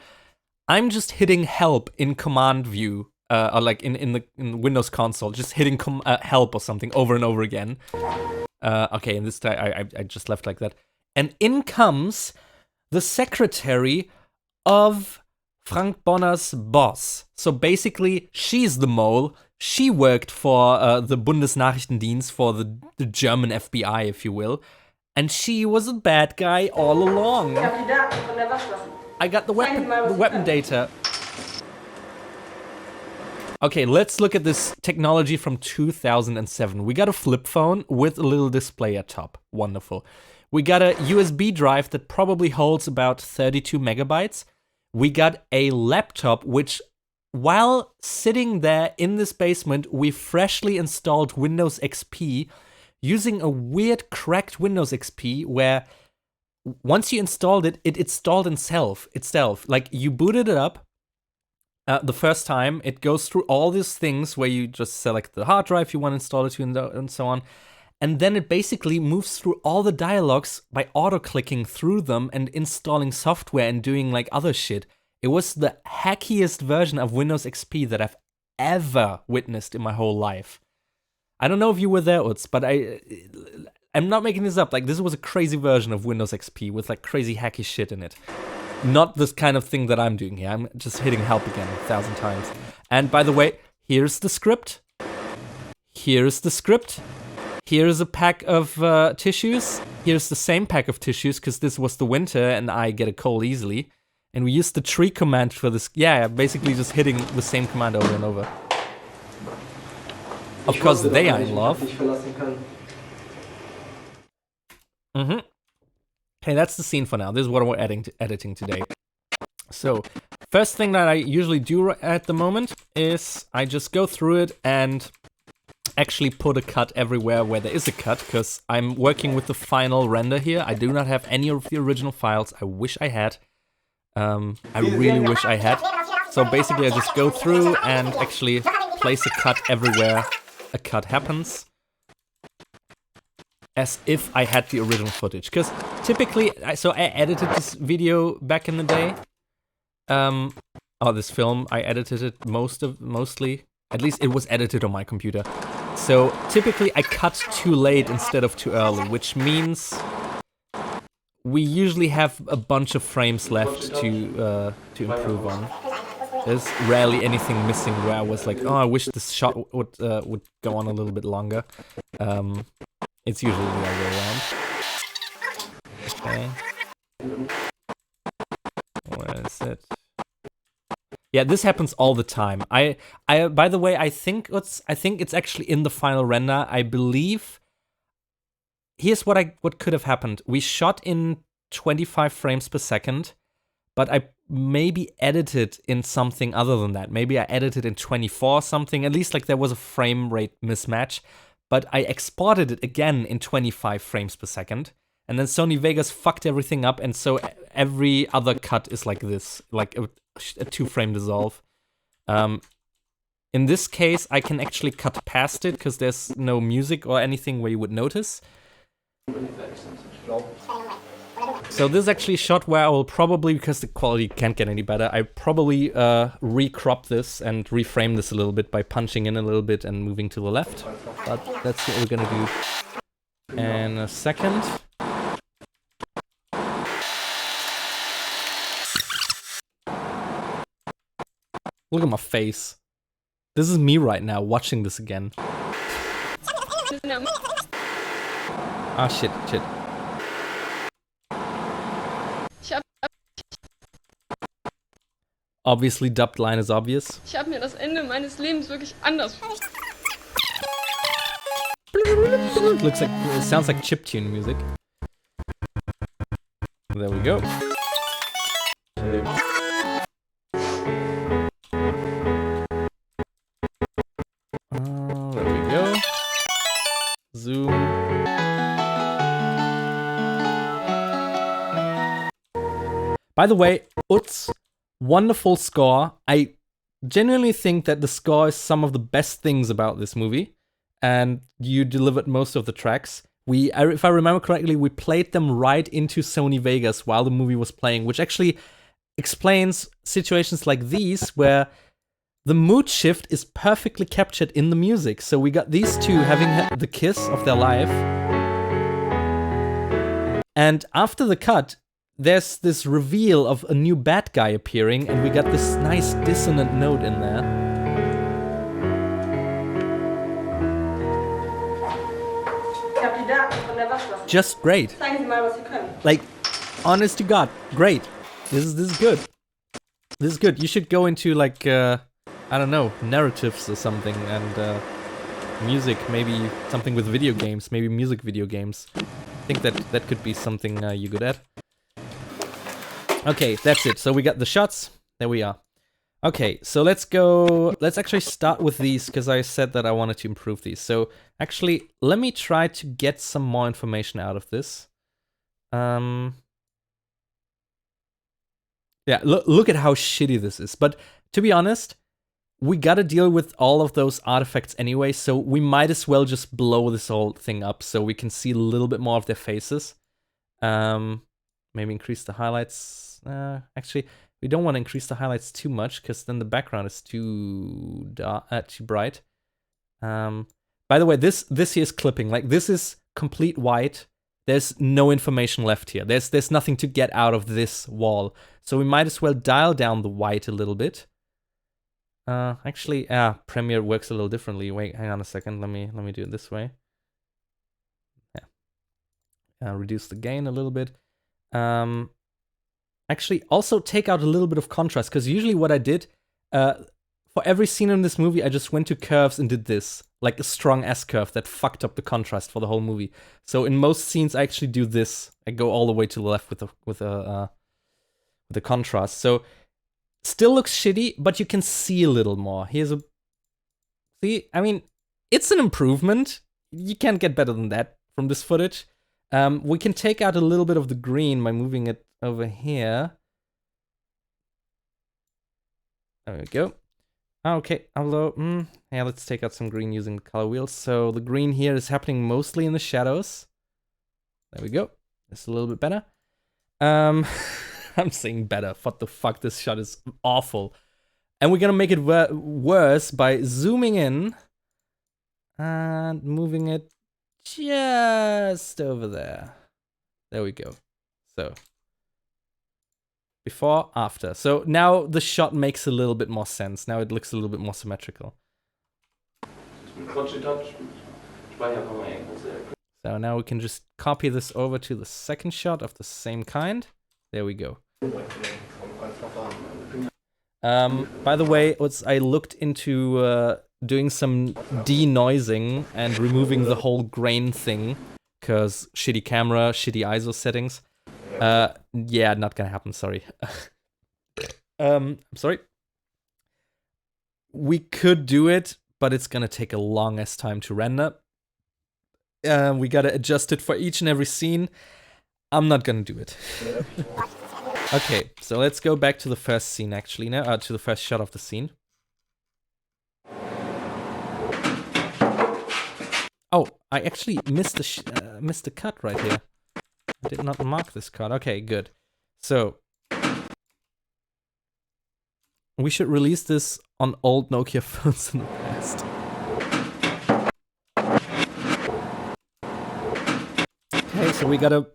[SPEAKER 1] I'm just hitting help in command view, or like in the Windows console, just hitting help or something over and over again. Okay, and this time I just left like that. And in comes the secretary of Frank Bonner's boss. So basically, she's the mole. She worked for the Bundesnachrichtendienst, for the German FBI, if you will. And she was a bad guy all along. I got the weapon data. Okay, let's look at this technology from 2007. We got a flip phone with a little display at top. Wonderful. We got a USB drive that probably holds about 32 megabytes. We got a laptop which, while sitting there in this basement, we freshly installed Windows XP using a weird cracked Windows XP where once you installed it, it installed itself. Like, you booted it up the first time, it goes through all these things where you just select the hard drive you want to install it to and so on. And then it basically moves through all the dialogues by auto-clicking through them and installing software and doing like other shit. It was the hackiest version of Windows XP that I've ever witnessed in my whole life. I don't know if you were there, Utz, but I'm not making this up. Like, this was a crazy version of Windows XP with like crazy hacky shit in it. Not this kind of thing that I'm doing here. I'm just hitting help again 1,000 times. And by the way, here's the script. Here's the script. Here's a pack of tissues. Here's the same pack of tissues, because this was the winter and I get a cold easily. And we used the tree command for this. Yeah, basically just hitting the same command over and over. Of course, they are in love. Mm-hmm. Okay, that's the scene for now. This is what we're editing today. So, first thing that I usually do at the moment is I just go through it and actually put a cut everywhere where there is a cut, because I'm working with the final render here. I do not have any of the original files. I wish I had. I really wish I had. So basically I just go through and actually place a cut everywhere a cut happens, as if I had the original footage. Because typically, so I edited this video back in the day. This film, I edited it mostly. At least it was edited on my computer. So typically I cut too late instead of too early, which means we usually have a bunch of frames left to improve on. There's rarely anything missing where I was like, oh, I wish this shot would go on a little bit longer. It's usually the other way around. Okay. Where is it? Yeah, this happens all the time. I by the way, I think it's actually in the final render. I believe. Here's what could have happened. We shot in 25 frames per second, but I maybe edited in something other than that. Maybe I edited in 24 or something. At least like there was a frame rate mismatch. But I exported it again in 25 frames per second. And then Sony Vegas fucked everything up, and so every other cut is like this, like a 2-frame dissolve. In this case, I can actually cut past it, because there's no music or anything where you would notice. So this is actually a shot where I will probably, because the quality can't get any better, I probably recrop this and reframe this a little bit by punching in a little bit and moving to the left. But that's what we're gonna do in a second. Look at my face. This is me right now watching this again. Ah, shit. Obviously, dubbed line is obvious.
[SPEAKER 11] Ich habe mir das Ende meines Lebens wirklich anders vorgestellt.
[SPEAKER 1] Looks like, it sounds like chiptune music. There we go. By the way, Utz, wonderful score. I genuinely think that the score is some of the best things about this movie, and you delivered most of the tracks. If I remember correctly, we played them right into Sony Vegas while the movie was playing, which actually explains situations like these where the mood shift is perfectly captured in the music. So we got these two having the kiss of their life, and after the cut, there's this reveal of a new bad guy appearing, and we got this nice dissonant note in there. Just great. Like, honest to God, great. This is good. This is good. You should go into like, I don't know, narratives or something, and music, maybe something with video games, maybe music video games. I think that could be something you're good at. Okay, that's it. So we got the shots. There we are. Okay, so let's go. Let's actually start with these, because I said that I wanted to improve these. So actually, let me try to get some more information out of this. Yeah, look at how shitty this is. But to be honest, we gotta deal with all of those artifacts anyway, so we might as well just blow this whole thing up so we can see a little bit more of their faces. Maybe increase the highlights. Actually, we don't want to increase the highlights too much, because then the background is too bright. By the way, this here is clipping. Like, this is complete white. There's no information left here. There's nothing to get out of this wall. So we might as well dial down the white a little bit. Actually, Premiere works a little differently. Wait, hang on a second. Let me do it this way. Yeah. Reduce the gain a little bit. Actually, also take out a little bit of contrast, because usually what I did, for every scene in this movie, I just went to curves and did this, like a strong S-curve that fucked up the contrast for the whole movie. So in most scenes, I actually do this. I go all the way to the left with the contrast. So still looks shitty, but you can see a little more. See, I mean, it's an improvement. You can't get better than that from this footage. We can take out a little bit of the green by moving it over here. There we go. Okay, although, yeah, let's take out some green using the color wheels. So the green here is happening mostly in the shadows. There we go. It's a little bit better. I'm saying better. What the fuck? This shot is awful. And we're gonna make it worse by zooming in and moving it just over there. There we go. So before, after. So now the shot makes a little bit more sense. Now it looks a little bit more symmetrical. So now we can just copy this over to the second shot of the same kind. There we go. By the way, I looked into doing some denoising and removing the whole grain thing, because shitty camera, shitty ISO settings. Yeah, not gonna happen, sorry. Sorry. We could do it, but it's gonna take a long-ass time to render. We gotta adjust it for each and every scene. I'm not gonna do it. Okay, so let's go back to the first scene actually now, to the first shot of the scene. Oh, I actually missed the cut right here. I did not mark this cut. Okay, good. So we should release this on old Nokia phones in the past. Okay, so we got a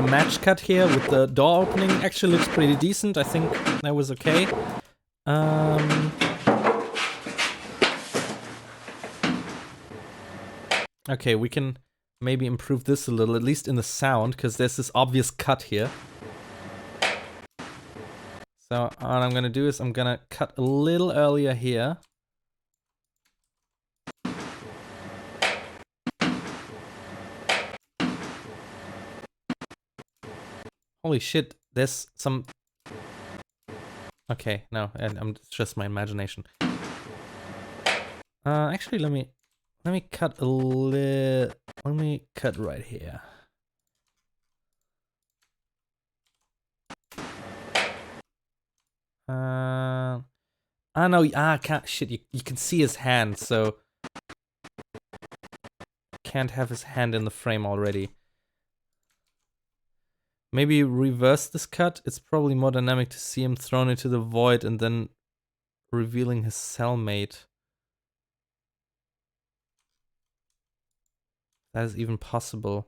[SPEAKER 1] match cut here with the door opening. Actually looks pretty decent. I think that was okay. Okay, we can maybe improve this a little, at least in the sound, because there's this obvious cut here. So what I'm gonna do is I'm gonna cut a little earlier here. Holy shit, there's some... Okay, no, it's just my imagination. Actually, let me cut a little... Let me cut right here. No, shit, you can see his hand, so can't have his hand in the frame already. Maybe reverse this cut. It's probably more dynamic to see him thrown into the void and then revealing his cellmate. That is even possible.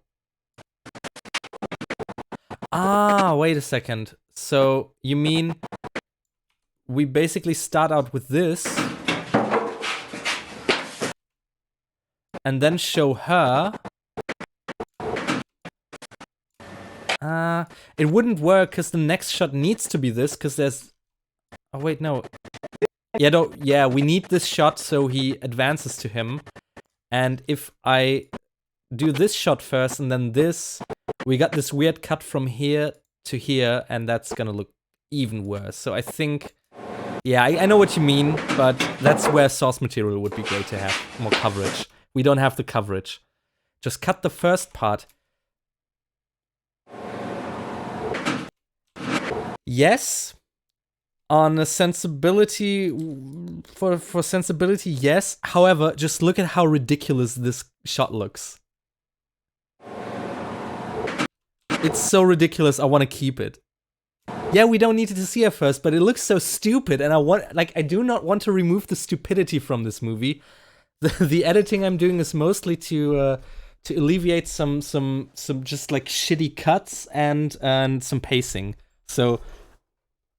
[SPEAKER 1] Wait a second. So you mean we basically start out with this and then show her. It wouldn't work because the next shot needs to be this because there's. Oh wait, no. Yeah, we need this shot so he advances to him. And if I do this shot first and then this, we got this weird cut from here to here, and that's gonna look even worse. So I think, yeah, I know what you mean, but that's where source material would be great to have more coverage. We don't have the coverage. Just cut the first part. Yes, on a sensibility, for sensibility, yes. However, just look at how ridiculous this shot looks. It's so ridiculous, I want to keep it. Yeah, we don't need to see her first, but it looks so stupid, and I do not want to remove the stupidity from this movie. The editing I'm doing is mostly to alleviate some just like shitty cuts and some pacing. So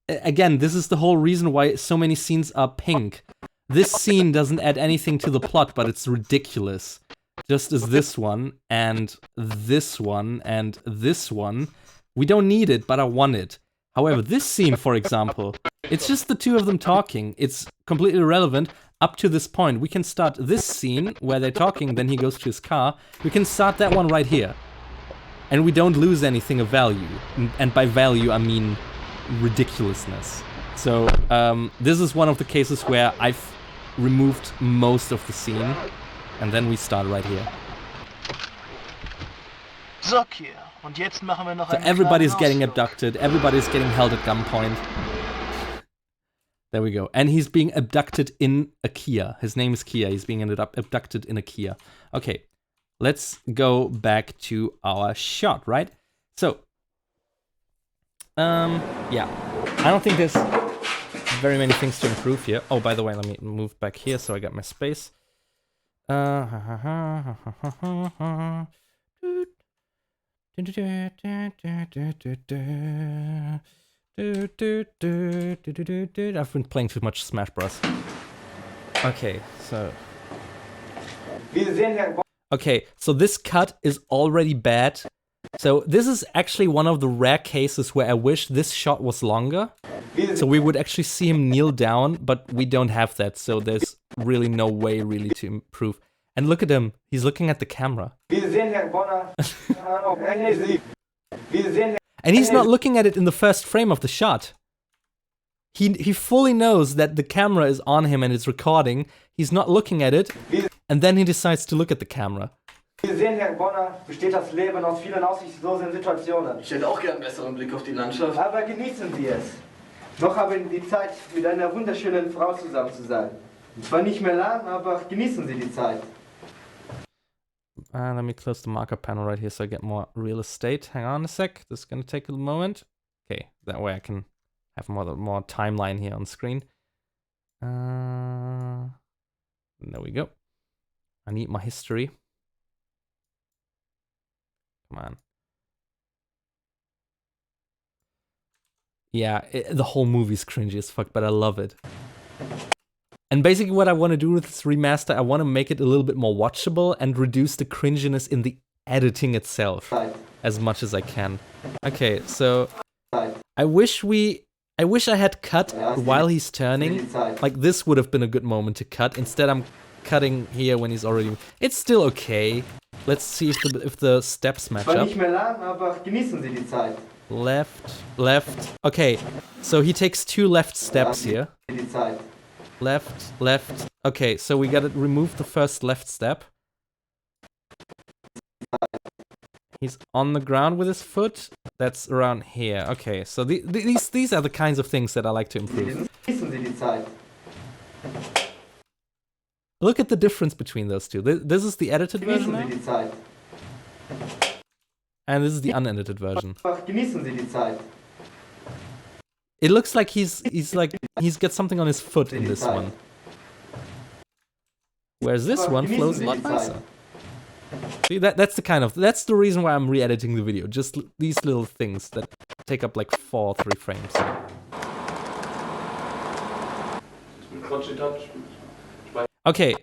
[SPEAKER 1] again, this is the whole reason why so many scenes are pink. This scene doesn't add anything to the plot, but it's ridiculous. Just as this one, and this one, and this one. We don't need it, but I want it. However, this scene, for example, it's just the two of them talking. It's completely irrelevant up to this point. We can start this scene where they're talking, then he goes to his car. We can start that one right here. And we don't lose anything of value. And by value, I mean ridiculousness. So, this is one of the cases where I've removed most of the scene. And then we start right here.
[SPEAKER 5] So, und jetzt machen wir noch
[SPEAKER 1] so everybody's getting abducted, everybody's getting held at gunpoint. There we go. And he's being abducted in a Kia. His name is Kia. He's being abducted in a Kia. Okay, let's go back to our shot, right? So, yeah. I don't think there's very many things to improve here. Oh, by the way, let me move back here so I got my space. I've been playing too much Smash Bros. Okay, so... Okay, so this cut is already bad. So this is actually one of the rare cases where I wish this shot was longer. So we would actually see him kneel down, but we don't have that, so there's really no way really to improve. And look at him, he's looking at the camera. And he's not looking at it in the first frame of the shot. He fully knows that the camera is on him and it's recording. He's not looking at it, and then he decides to look at the camera.
[SPEAKER 9] Wie Sie sehen, Herr Bonner, besteht das Leben aus vielen aussichtslosen Situationen.
[SPEAKER 4] Ich hätte auch gern einen besseren Blick auf die Landschaft.
[SPEAKER 9] Aber genießen Sie es. Noch haben Sie die Zeit, mit einer wunderschönen Frau zusammen zu sein. Zwar nicht mehr lang, aber genießen Sie die Zeit.
[SPEAKER 1] Let me close the marker panel right here so I get more real estate. Hang on a sec, this is gonna take a moment. Okay, that way I can have more timeline here on screen. There we go. I need my history. Come on. Yeah, the whole movie's cringy as fuck, but I love it. And basically what I want to do with this remaster, I want to make it a little bit more watchable and reduce the cringiness in the editing itself as much as I can. Okay, so I wish I had cut while he's turning. Like this would have been a good moment to cut. Instead I'm cutting here when he's already... It's still okay. Let's see if the steps match up. Left, left. Okay, so he takes 2 left steps here. Left, left. Okay, so we gotta remove the first left step. He's on the ground with his foot. That's around here. Okay, so these are the kinds of things that I like to improve.
[SPEAKER 9] Genießen Sie die Zeit.
[SPEAKER 1] Look at the difference between those two. This is the edited version
[SPEAKER 9] Genießen Sie
[SPEAKER 1] now,
[SPEAKER 9] die Zeit.
[SPEAKER 1] and this is the unedited version.
[SPEAKER 9] Einfach genießen Sie die Zeit.
[SPEAKER 1] It looks like he's got something on his foot in this one. Whereas this one flows a lot nicer. See, that's the reason why I'm re-editing the video. Just these little things that take up like 3 frames. Okay,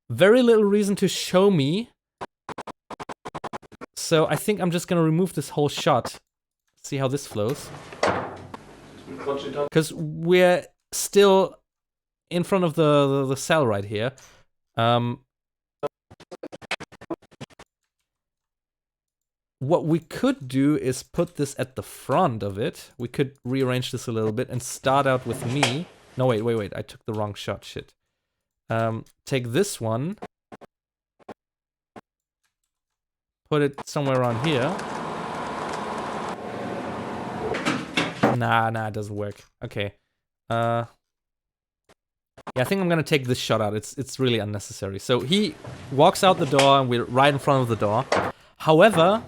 [SPEAKER 1] very little reason to show me. So I think I'm just gonna remove this whole shot. See how this flows. Because we're still in front of the cell right here. What we could do is put this at the front of it. We could rearrange this a little bit and start out with me. No, wait, I took the wrong shot, shit. Take this one. Put it somewhere around here. Nah, it doesn't work. Okay. Yeah, I think I'm gonna take this shot out. It's really unnecessary. So he walks out the door and we're right in front of the door. However,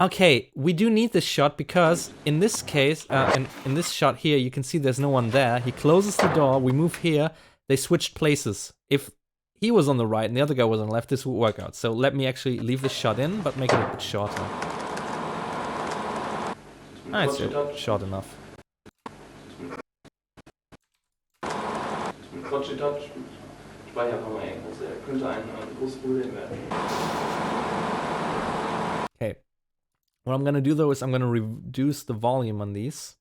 [SPEAKER 1] okay, we do need this shot because in this case, in this shot here, you can see there's no one there. He closes the door, we move here, they switched places. If he was on the right and the other guy was on the left, this would work out. So let me actually leave this shot in, but make it a bit shorter. Ah, it's short enough. Okay. What I'm gonna do though is I'm gonna reduce the volume on these.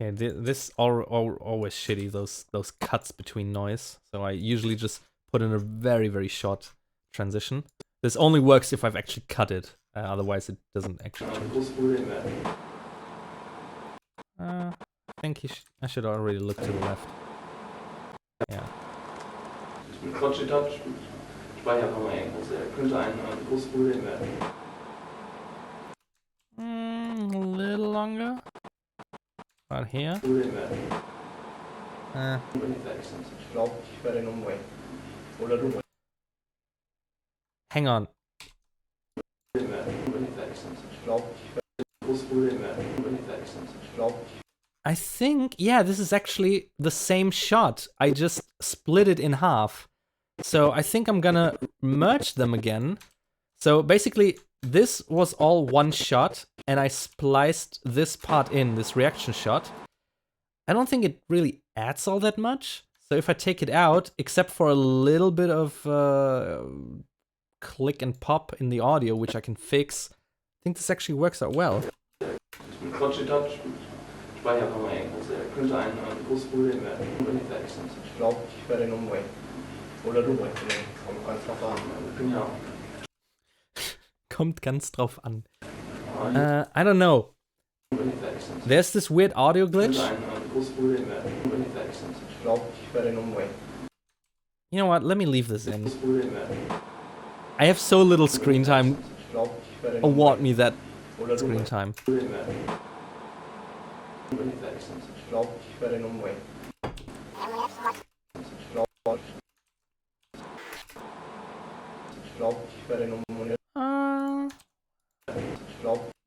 [SPEAKER 1] Okay, this always shitty, those cuts between noise. So I usually just put in a very, very short transition. This only works if I've actually cut it. Otherwise it doesn't actually change. I think I should already look to the left. Yeah. A little longer. About here. Hang on. I think, yeah, this is actually the same shot. I just split it in half. So I think I'm gonna merge them again. So basically, this was all one shot, and I spliced this part in, this reaction shot. I don't think it really adds all that much. So if I take it out, except for a little bit of click and pop in the audio, which I can fix, I think this actually works out well. Kommt ganz drauf an. I don't know. There's this weird audio glitch. You know what? Let me leave this in. I have so little screen time. Award me that screen time.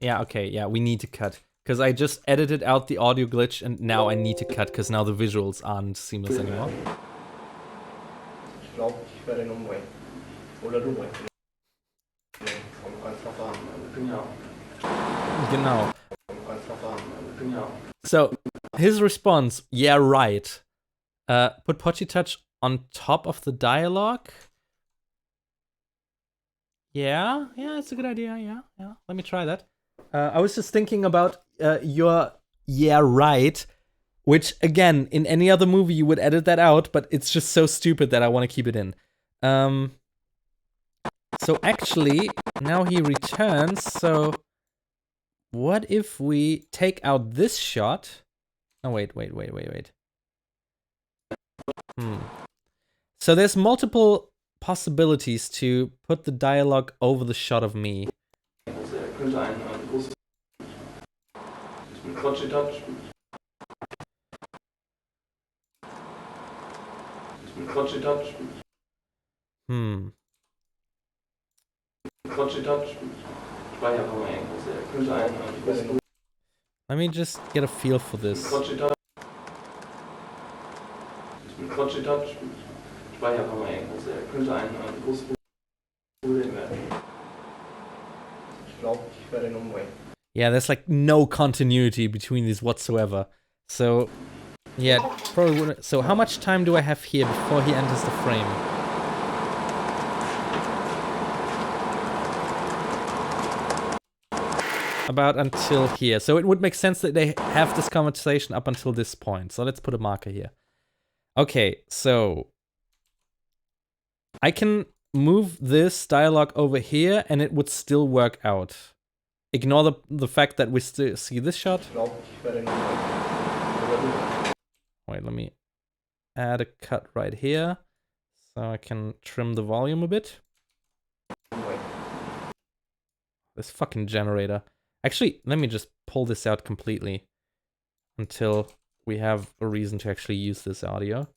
[SPEAKER 1] Yeah, okay, yeah, we need to cut. Because I just edited out the audio glitch and now I need to cut because now the visuals aren't seamless anymore. Genau. So, his response, yeah, right. Put Pochi Touch on top of the dialogue. Yeah, it's a good idea, yeah. Let me try that. I was just thinking about your yeah, right. which again, in any other movie you would edit that out, but it's just so stupid that I want to keep it in. So actually, now he returns, so what if we take out this shot? Oh, wait. So there's multiple possibilities to put the dialogue over the shot of me. Let me just get a feel for this. Yeah, there's like no continuity between these whatsoever. So, yeah, probably wouldn't. So how much time do I have here before he enters the frame? About until here. So it would make sense that they have this conversation up until this point. So let's put a marker here. Okay, so I can move this dialogue over here and it would still work out. Ignore the fact that we still see this shot. Wait, let me add a cut right here so I can trim the volume a bit. This fucking generator. Actually, let me just pull this out completely until we have a reason to actually use this audio.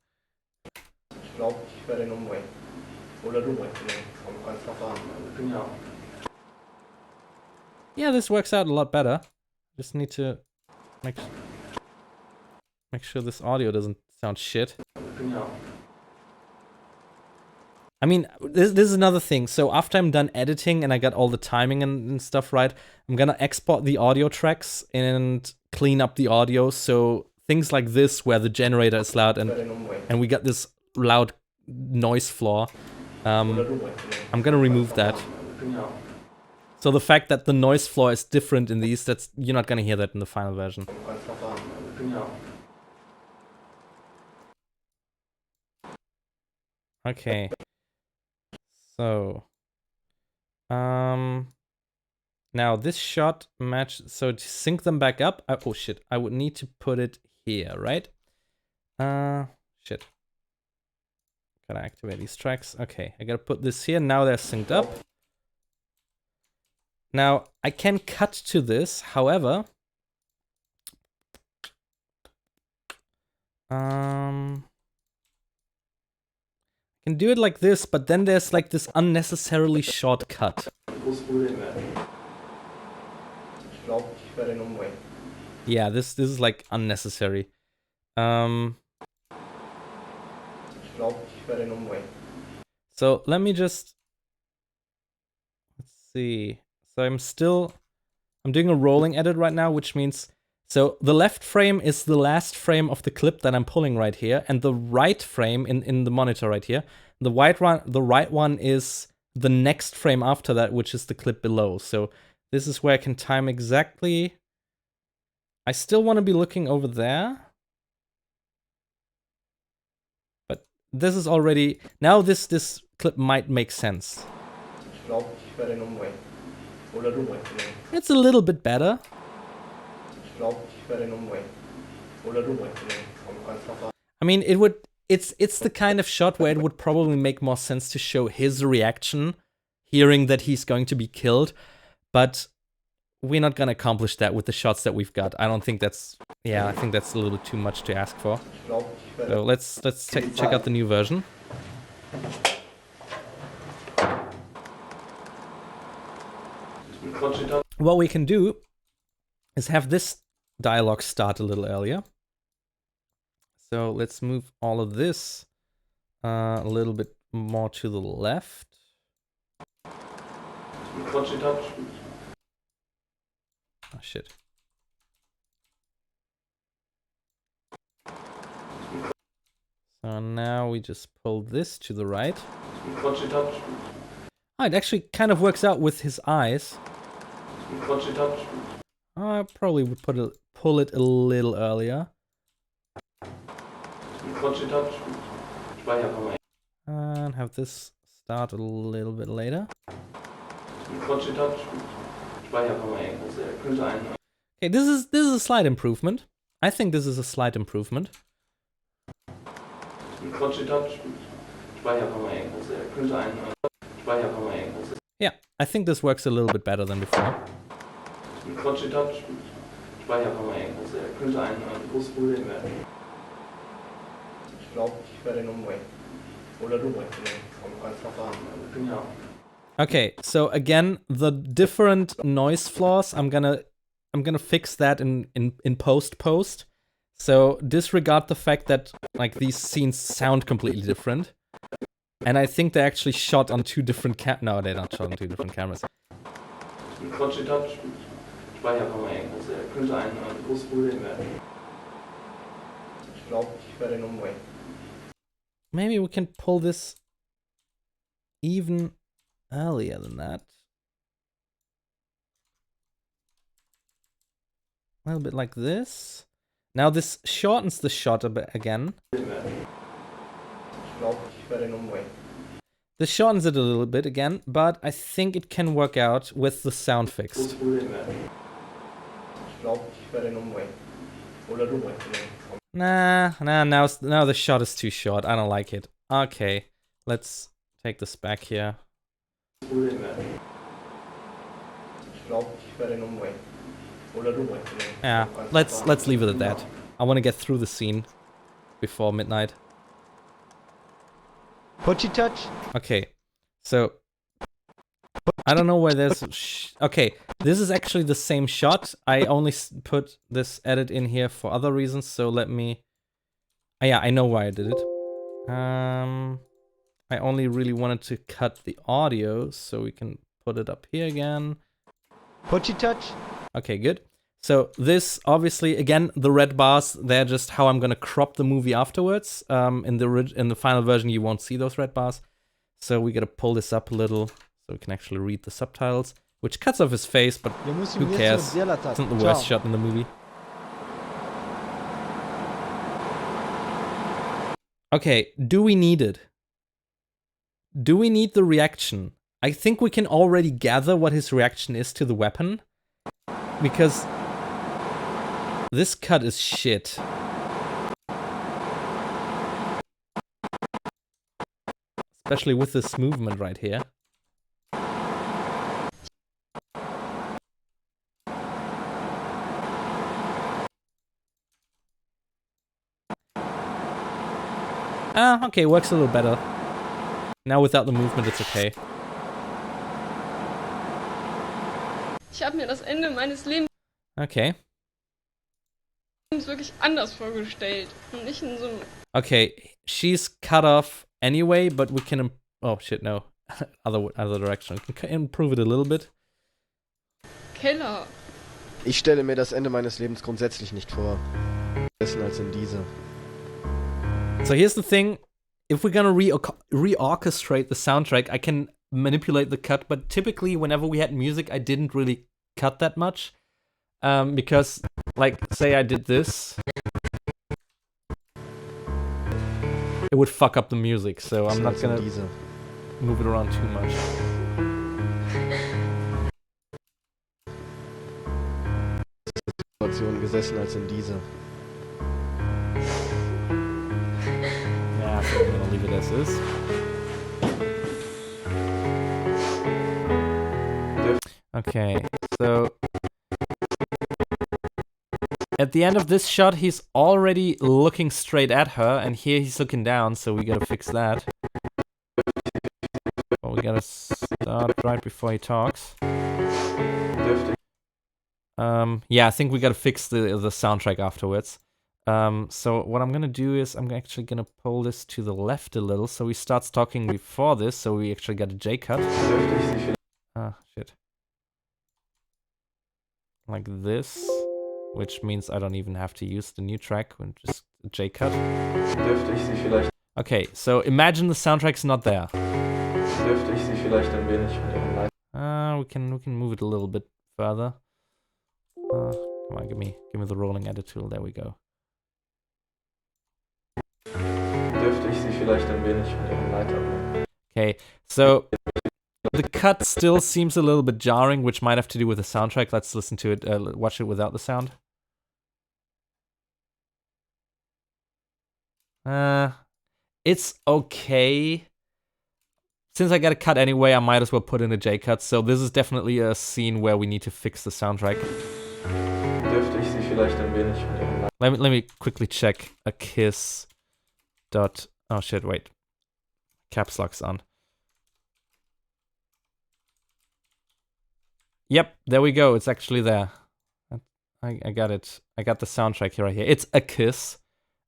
[SPEAKER 1] Yeah, this works out a lot better. Just need to make sure this audio doesn't sound shit. I mean, this is another thing. So after I'm done editing and I got all the timing and stuff right, I'm gonna export the audio tracks and clean up the audio. So things like this, where the generator is loud and we got this loud noise floor, I'm gonna remove that. So the fact that the noise floor is different in these, you're not gonna hear that in the final version. Okay. So, now this shot match, so to sync them back up, oh shit, I would need to put it here, right? Shit. Gotta activate these tracks. Okay, I gotta put this here, now they're synced up. Now, I can cut to this, however, can do it like this, but then there's like this unnecessarily short cut. Yeah, this is like unnecessary. So let me just, let's see. So I'm doing a rolling edit right now, which means, so the left frame is the last frame of the clip that I'm pulling right here, and the right frame in the monitor right here, the right one is the next frame after that, which is the clip below. So this is where I can time exactly. I still want to be looking over there, but this is already, now this clip might make sense. It's a little bit better. I mean, it's the kind of shot where it would probably make more sense to show his reaction, hearing that he's going to be killed, but we're not gonna accomplish that with the shots that we've got. I don't think that's, I think that's a little bit too much to ask for. So let's check out the new version. What we can do is have this dialogue start a little earlier. So let's move all of this a little bit more to the left. Oh shit. So now we just pull this to the right. Oh, it actually kind of works out with his eyes. I probably would pull it a little earlier.
[SPEAKER 6] Touch. Speicherkammer.
[SPEAKER 1] And have this start a little bit later.
[SPEAKER 6] Touch. Speicherkammer. Könnte ein.
[SPEAKER 1] Okay, this is a slight improvement. I think this is a slight improvement.
[SPEAKER 6] Touch. Speicherkammer. Könnte ein. Speicherkammer.
[SPEAKER 1] Yeah, I think this works a little bit better than before.
[SPEAKER 6] Touch. Speicherkammer. Könnte ein großes Problem werden.
[SPEAKER 4] Ich glaube, ich werde ihn umbringen. Oder du bringst ihn um. Du kannst verfahren.
[SPEAKER 6] Ja.
[SPEAKER 1] Okay, so again, the different noise flaws, I'm gonna fix that in post. So disregard the fact that like these scenes sound completely different. And I think they're actually shot on two different no, they're not shot on two different cameras.
[SPEAKER 6] Touch. Speicherkammer. Könnte ein großes Problem werden.
[SPEAKER 4] Ich glaube, ich werde ihn umbringen.
[SPEAKER 1] Maybe we can pull this even earlier than that. A little bit like this. Now this shortens the shot a bit again.
[SPEAKER 4] Ich glaube, ich werde ihn umbringen.
[SPEAKER 1] This shortens it a little bit again, but I think it can work out with the sound fix.
[SPEAKER 4] Ich glaube, ich werde ihn umbringen. Oder du bringst ihn um.
[SPEAKER 1] Nah, now the shot is too short. I don't like it. Okay, let's take this back here.
[SPEAKER 4] Ich glaube, ich werde ihn umbringen. Oder du bringst ihn um.
[SPEAKER 1] Yeah, let's leave it at that. I want to get through the scene before midnight.
[SPEAKER 9] Putchy touch.
[SPEAKER 1] Okay, so I don't know where there's. Okay, this is actually the same shot. I only put this edit in here for other reasons. So let me. Yeah, I know why I did it. I only really wanted to cut the audio, so we can put it up here again.
[SPEAKER 9] Putchy touch.
[SPEAKER 1] Okay, good. So this, obviously, again, the red bars, they're just how I'm gonna crop the movie afterwards. In the final version, you won't see those red bars. So we gotta pull this up a little so we can actually read the subtitles, which cuts off his face, but who cares? It's not the worst shot in the movie. Okay, do we need it? Do we need the reaction? I think we can already gather what his reaction is to the weapon, because this cut is shit. Especially with this movement right here. Okay, works a little better. Now without the movement, it's okay.
[SPEAKER 11] Ich habe mir das Ende meines Lebens
[SPEAKER 1] Okay.
[SPEAKER 11] wirklich anders vorgestellt. Und nicht in so einem...
[SPEAKER 1] Okay, she's cut off anyway, but we can... Oh, shit, no. other direction. We can improve it a little bit.
[SPEAKER 11] Keller.
[SPEAKER 8] Ich stelle mir das Ende meines Lebens grundsätzlich nicht vor. Besser als in dieser.
[SPEAKER 1] So here's the thing. If we're gonna reorchestrate the soundtrack, I can manipulate the cut, but typically whenever we had music, I didn't really cut that much. Because, like, say I did this, it would fuck up the music, so I'm not gonna move it around too much.
[SPEAKER 8] Situation gesessen als in dieser.
[SPEAKER 1] Yeah, so I'm gonna leave it as is. Okay, so at the end of this shot, he's already looking straight at her, and here he's looking down, so we gotta fix that. But we gotta start right before he talks. Yeah, I think we gotta fix the soundtrack afterwards. So what I'm gonna do is I'm actually gonna pull this to the left a little, so he starts talking before this, so we actually got a J cut. Ah, shit. Like this, which means I don't even have to use the new track, when just a J cut. Okay, so imagine the soundtrack's not there. We can move it a little bit further. Come on, give me the rolling edit tool. There we go.
[SPEAKER 4] vielleicht ein wenig mit Ihrem Leiter.
[SPEAKER 1] Okay, so the cut still seems a little bit jarring, which might have to do with the soundtrack. Let's listen to it, watch it without the sound. It's okay. Since I got a cut anyway, I might as well put in a J-cut. So this is definitely a scene where we need to fix the soundtrack.
[SPEAKER 4] Dürfte ich Sie vielleicht ein wenig mit Ihrem Leiter.
[SPEAKER 1] Let me quickly check a kiss dot. Oh shit! Wait, caps lock's on. Yep, there we go. It's actually there. I got it. I got the soundtrack here right here. It's A Kiss,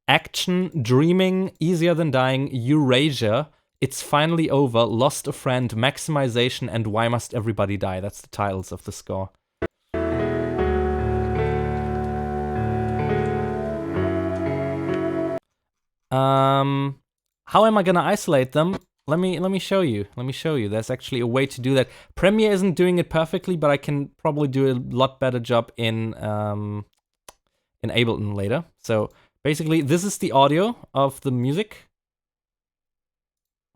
[SPEAKER 1] Action, Dreaming, Easier Than Dying, Eurasia, It's Finally Over, Lost a Friend, Maximization, and Why Must Everybody Die? That's the titles of the score. How am I gonna isolate them? Let me show you. Let me show you. There's actually a way to do that. Premiere isn't doing it perfectly, but I can probably do a lot better job in Ableton later. So basically, this is the audio of the music.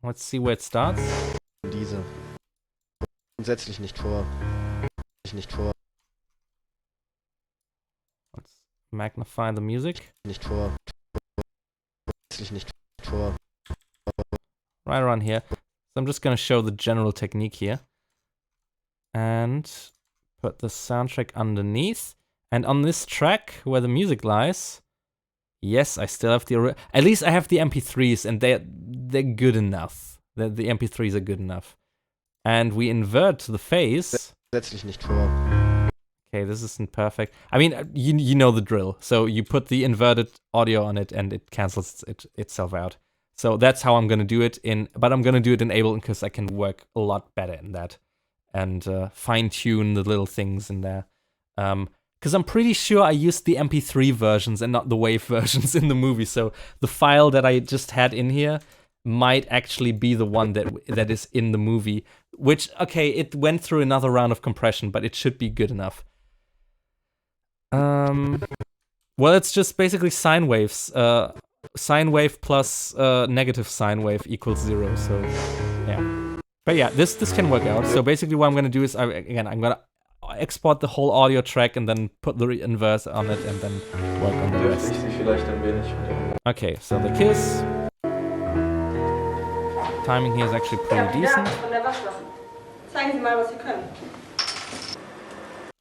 [SPEAKER 1] Let's see where it starts.
[SPEAKER 8] Diese. Grundsätzlich nicht vor.
[SPEAKER 1] Let's magnify the music.
[SPEAKER 8] Nicht vor. Grundsätzlich nicht vor.
[SPEAKER 1] Right around here. So I'm just gonna show the general technique here. And put the soundtrack underneath. And on this track, where the music lies, yes, I still have the... At least I have the MP3s, and they're good enough. The MP3s are good enough. And we invert the phase.
[SPEAKER 8] Grundsätzlich nicht vor.
[SPEAKER 1] Okay, this isn't perfect. I mean, you know the drill. So you put the inverted audio on it, and it cancels itself out. So that's how I'm gonna do it but I'm gonna do it in Ableton because I can work a lot better in that and fine-tune the little things in there. Because I'm pretty sure I used the MP3 versions and not the WAV versions in the movie. So the file that I just had in here might actually be the one that is in the movie. Which, okay, it went through another round of compression, but it should be good enough. Well, it's just basically sine waves. Sine wave plus negative sine wave equals 0, so yeah. But yeah, this can work out. So basically what I'm gonna do is, I'm gonna export the whole audio track and then put the inverse on it and then work on the rest. Okay, so the kiss. Timing here is actually pretty decent.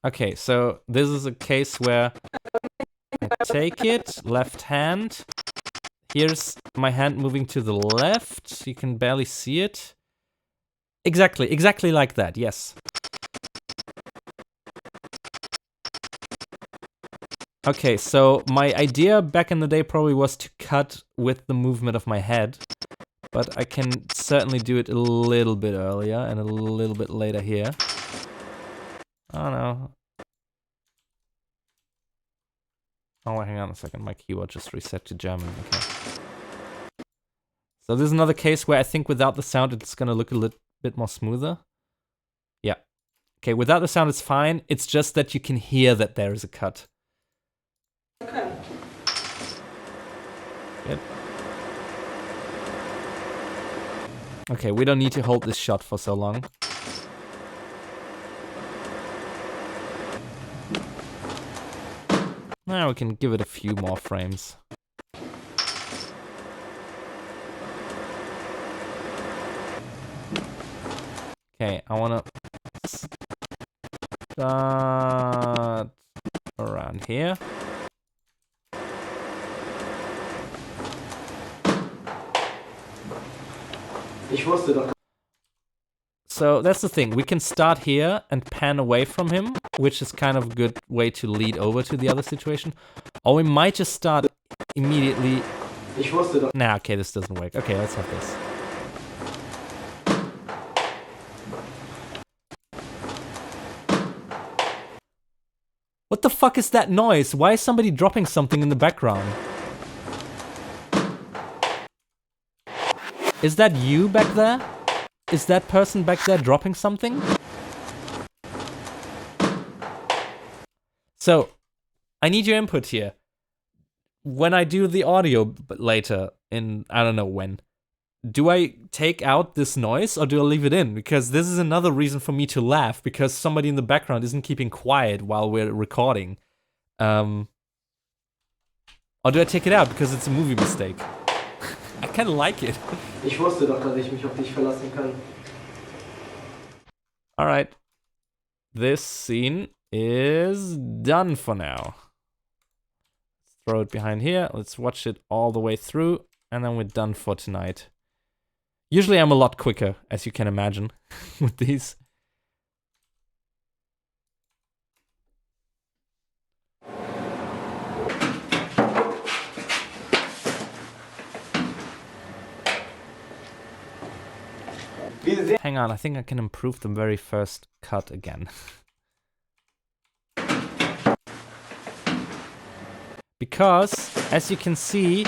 [SPEAKER 1] Okay, so this is a case where I take it, left hand. Here's my hand moving to the left. You can barely see it. Exactly like that, yes. Okay, so my idea back in the day probably was to cut with the movement of my head. But I can certainly do it a little bit earlier and a little bit later here. Oh no. Oh, hang on a second, my keyboard just reset to German, okay. So this is another case where I think without the sound it's gonna look a little bit more smoother. Yeah. Okay, without the sound it's fine, it's just that you can hear that there is a cut. Yep. Okay, we don't need to hold this shot for so long. Now we can give it a few more frames. Okay, I wanna start around here. So that's the thing, we can start here and pan away from him, which is kind of a good way to lead over to the other situation. Or we might just start immediately... Nah, okay, this doesn't work. Okay, let's have this. What the fuck is that noise? Why is somebody dropping something in the background? Is that you back there? Is that person back there dropping something? So, I need your input here. When I do the audio later, I don't know when, do I take out this noise or do I leave it in? Because this is another reason for me to laugh, because somebody in the background isn't keeping quiet while we're recording. Or do I take it out because it's a movie mistake? I kind of like it.
[SPEAKER 9] Ich wusste doch, dass ich mich auf dich verlassen kann.
[SPEAKER 1] Alright. This scene is done for now. Let's throw it behind here. Let's watch it all the way through. And then we're done for tonight. Usually I'm a lot quicker, as you can imagine, with these. Hang on, I think I can improve the very first cut again. Because, as you can see,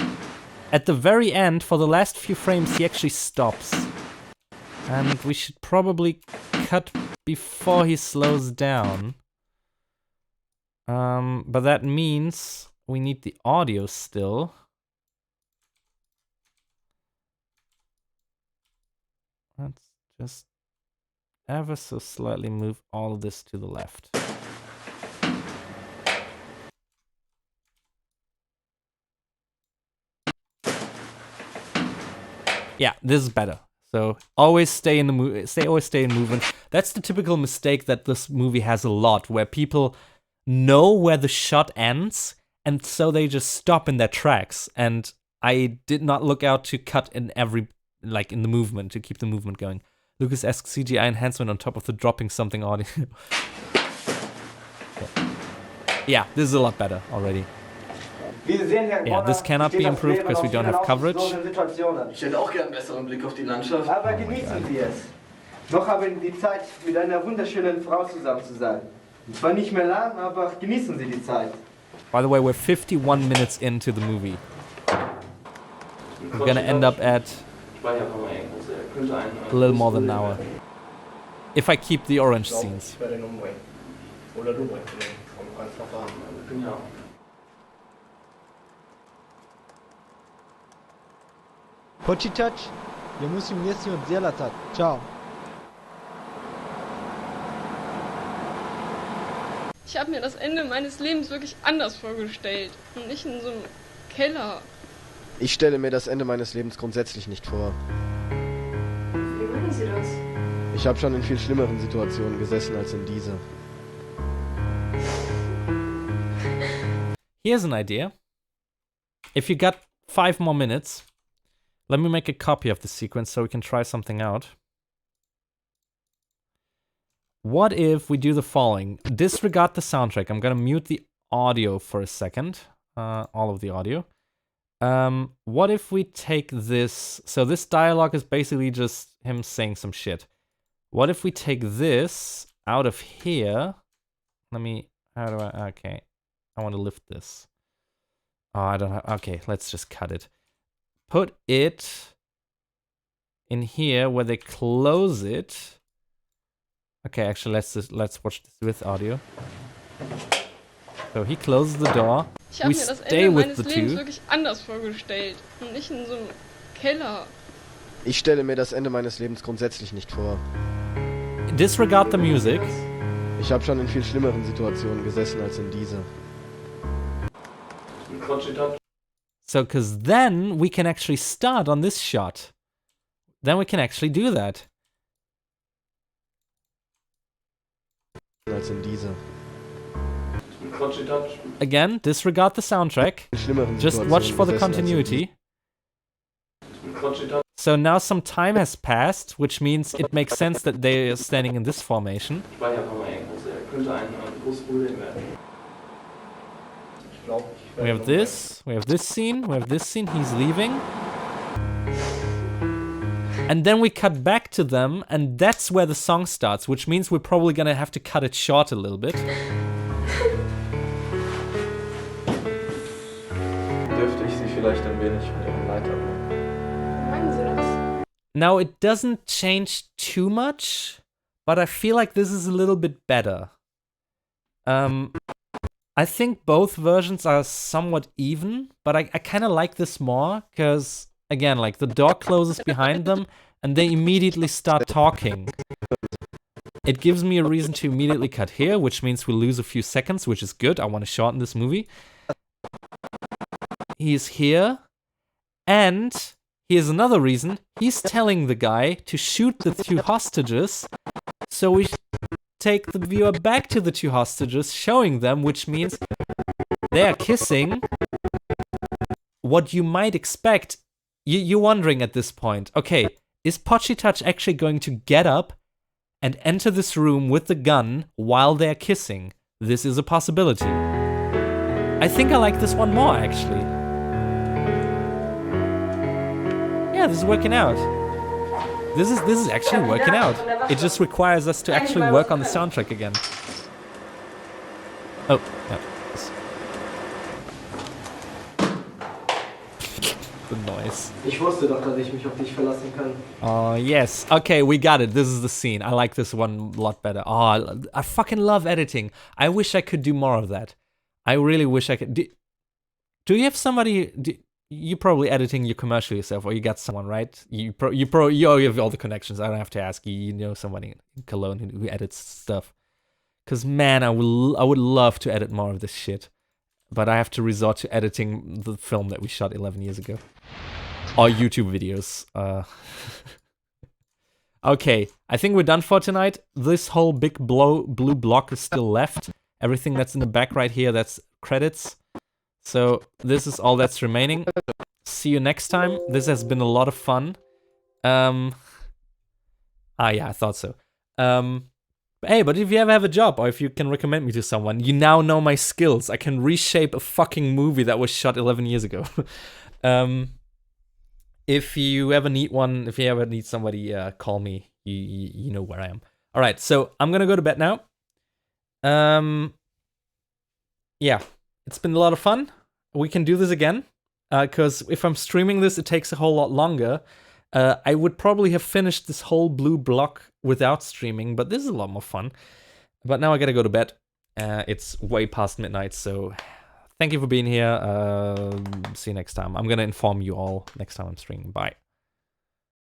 [SPEAKER 1] at the very end, for the last few frames, he actually stops. And we should probably cut before he slows down. But that means we need the audio still. Let's just ever so slightly move all of this to the left. Yeah, this is better. So always stay in the always stay in movement. That's the typical mistake that this movie has a lot, where people know where the shot ends, and so they just stop in their tracks. And I did not look out to cut in every, like in the movement, to keep the movement going. Lucas asks CGI enhancement on top of the dropping something audio. Yeah, this is a lot better already. Yeah, this cannot be improved because we don't have coverage.
[SPEAKER 9] Ich hätte auch gern einen besseren Blick auf die Landschaft. Aber genießen Sie es. Noch haben Sie die Zeit, mit einer wunderschönen Frau zusammen zu sein. Und zwar nicht mehr lang, aber genießen Sie die Zeit.
[SPEAKER 1] By the way, we're 51 minutes into the movie. We're gonna end up at a little more than an hour. If I keep the orange scenes.
[SPEAKER 4] Ich werde ihn umbringen. Oder du bringst ihn um. Du kannst noch fahren.
[SPEAKER 6] Genau.
[SPEAKER 12] Почитать, я musím jezdit od dělat. Ciao.
[SPEAKER 11] Ich habe mir das Ende meines Lebens wirklich anders vorgestellt und nicht in so einem Keller.
[SPEAKER 8] Ich stelle mir das Ende meines Lebens grundsätzlich nicht vor.
[SPEAKER 11] Wie machen Sie das?
[SPEAKER 8] Ich habe schon in viel schlimmeren Situationen gesessen als in dieser.
[SPEAKER 1] Here's an idea. If you got 5 more minutes, let me make a copy of the sequence so we can try something out. What if we do the following? Disregard the soundtrack. I'm gonna mute the audio for a second. All of the audio. What if we take this? So this dialogue is basically just him saying some shit. What if we take this out of here? Let me, how do I, okay. I want to lift this. Oh, I don't have, okay, let's just cut it. Put it in here where they close it. Okay, actually, let's watch this with audio. So he closes the door.
[SPEAKER 11] Ich habe mir das Ende meines Lebens wirklich anders vorgestellt und nicht in so einem Keller.
[SPEAKER 8] Ich stelle mir das Ende meines Lebens grundsätzlich nicht vor.
[SPEAKER 1] Disregard the music.
[SPEAKER 8] Ich habe schon in viel schlimmeren Situationen gesessen als in dieser.
[SPEAKER 1] So, because then we can actually start on this shot. Then we can actually do that.
[SPEAKER 8] Als in dieser.
[SPEAKER 1] Again, disregard the soundtrack. Just watch for the continuity. So now some time has passed, which means it makes sense that they are standing in this formation. We have this scene, he's leaving. And then we cut back to them, and that's where the song starts, which means we're probably gonna have to cut it short a little bit.
[SPEAKER 6] Dürfte ich Sie vielleicht ein wenig von Ihrem Leid abnehmen?
[SPEAKER 11] Meinen Sie das?
[SPEAKER 1] Now, it doesn't change too much, but I feel like this is a little bit better. I think both versions are somewhat even, but I kind of like this more, because again, like the door closes behind them and they immediately start talking. It gives me a reason to immediately cut here, which means we lose a few seconds, which is good. I want to shorten this movie. He's here. And here's another reason. He's telling the guy to shoot the 2 hostages. So we take the viewer back to the 2 hostages, showing them, which means they are kissing. What you might expect, you're wondering at this point, okay, is Pochitach actually going to get up and enter this room with the gun while they're kissing? This is a possibility. I think I like this one more, actually. Yeah, this is working out. This is actually working out. It just requires us to actually work on the soundtrack again. Oh, yeah. The noise.
[SPEAKER 4] Ich wusste doch, dass ich mich auf dich verlassen kann.
[SPEAKER 1] Oh, yes. Okay, we got it. This is the scene. I like this one a lot better. Oh, I fucking love editing. I wish I could do more of that. I really wish I could. Do you have somebody... You're probably editing your commercial yourself, or you got someone, right? You have all the connections. I don't have to ask you. You know somebody in Cologne who edits stuff. Because, man, I would love to edit more of this shit. But I have to resort to editing the film that we shot 11 years ago. Or YouTube videos. Okay, I think we're done for tonight. This whole big blue block is still left. Everything that's in the back right here, that's credits. So this is all that's remaining. See you next time. This has been a lot of fun. Yeah, I thought so. Hey, but if you ever have a job, or if you can recommend me to someone, you now know my skills. I can reshape a fucking movie that was shot 11 years ago. If you ever need one, if you ever need somebody, call me. You know where I am. All right, so I'm gonna go to bed now. Yeah, it's been a lot of fun. We can do this again, because if I'm streaming this, it takes a whole lot longer. I would probably have finished this whole blue block without streaming, but this is a lot more fun. But now I gotta go to bed. It's way past midnight, so thank you for being here. See you next time. I'm gonna inform you all next time I'm streaming. Bye.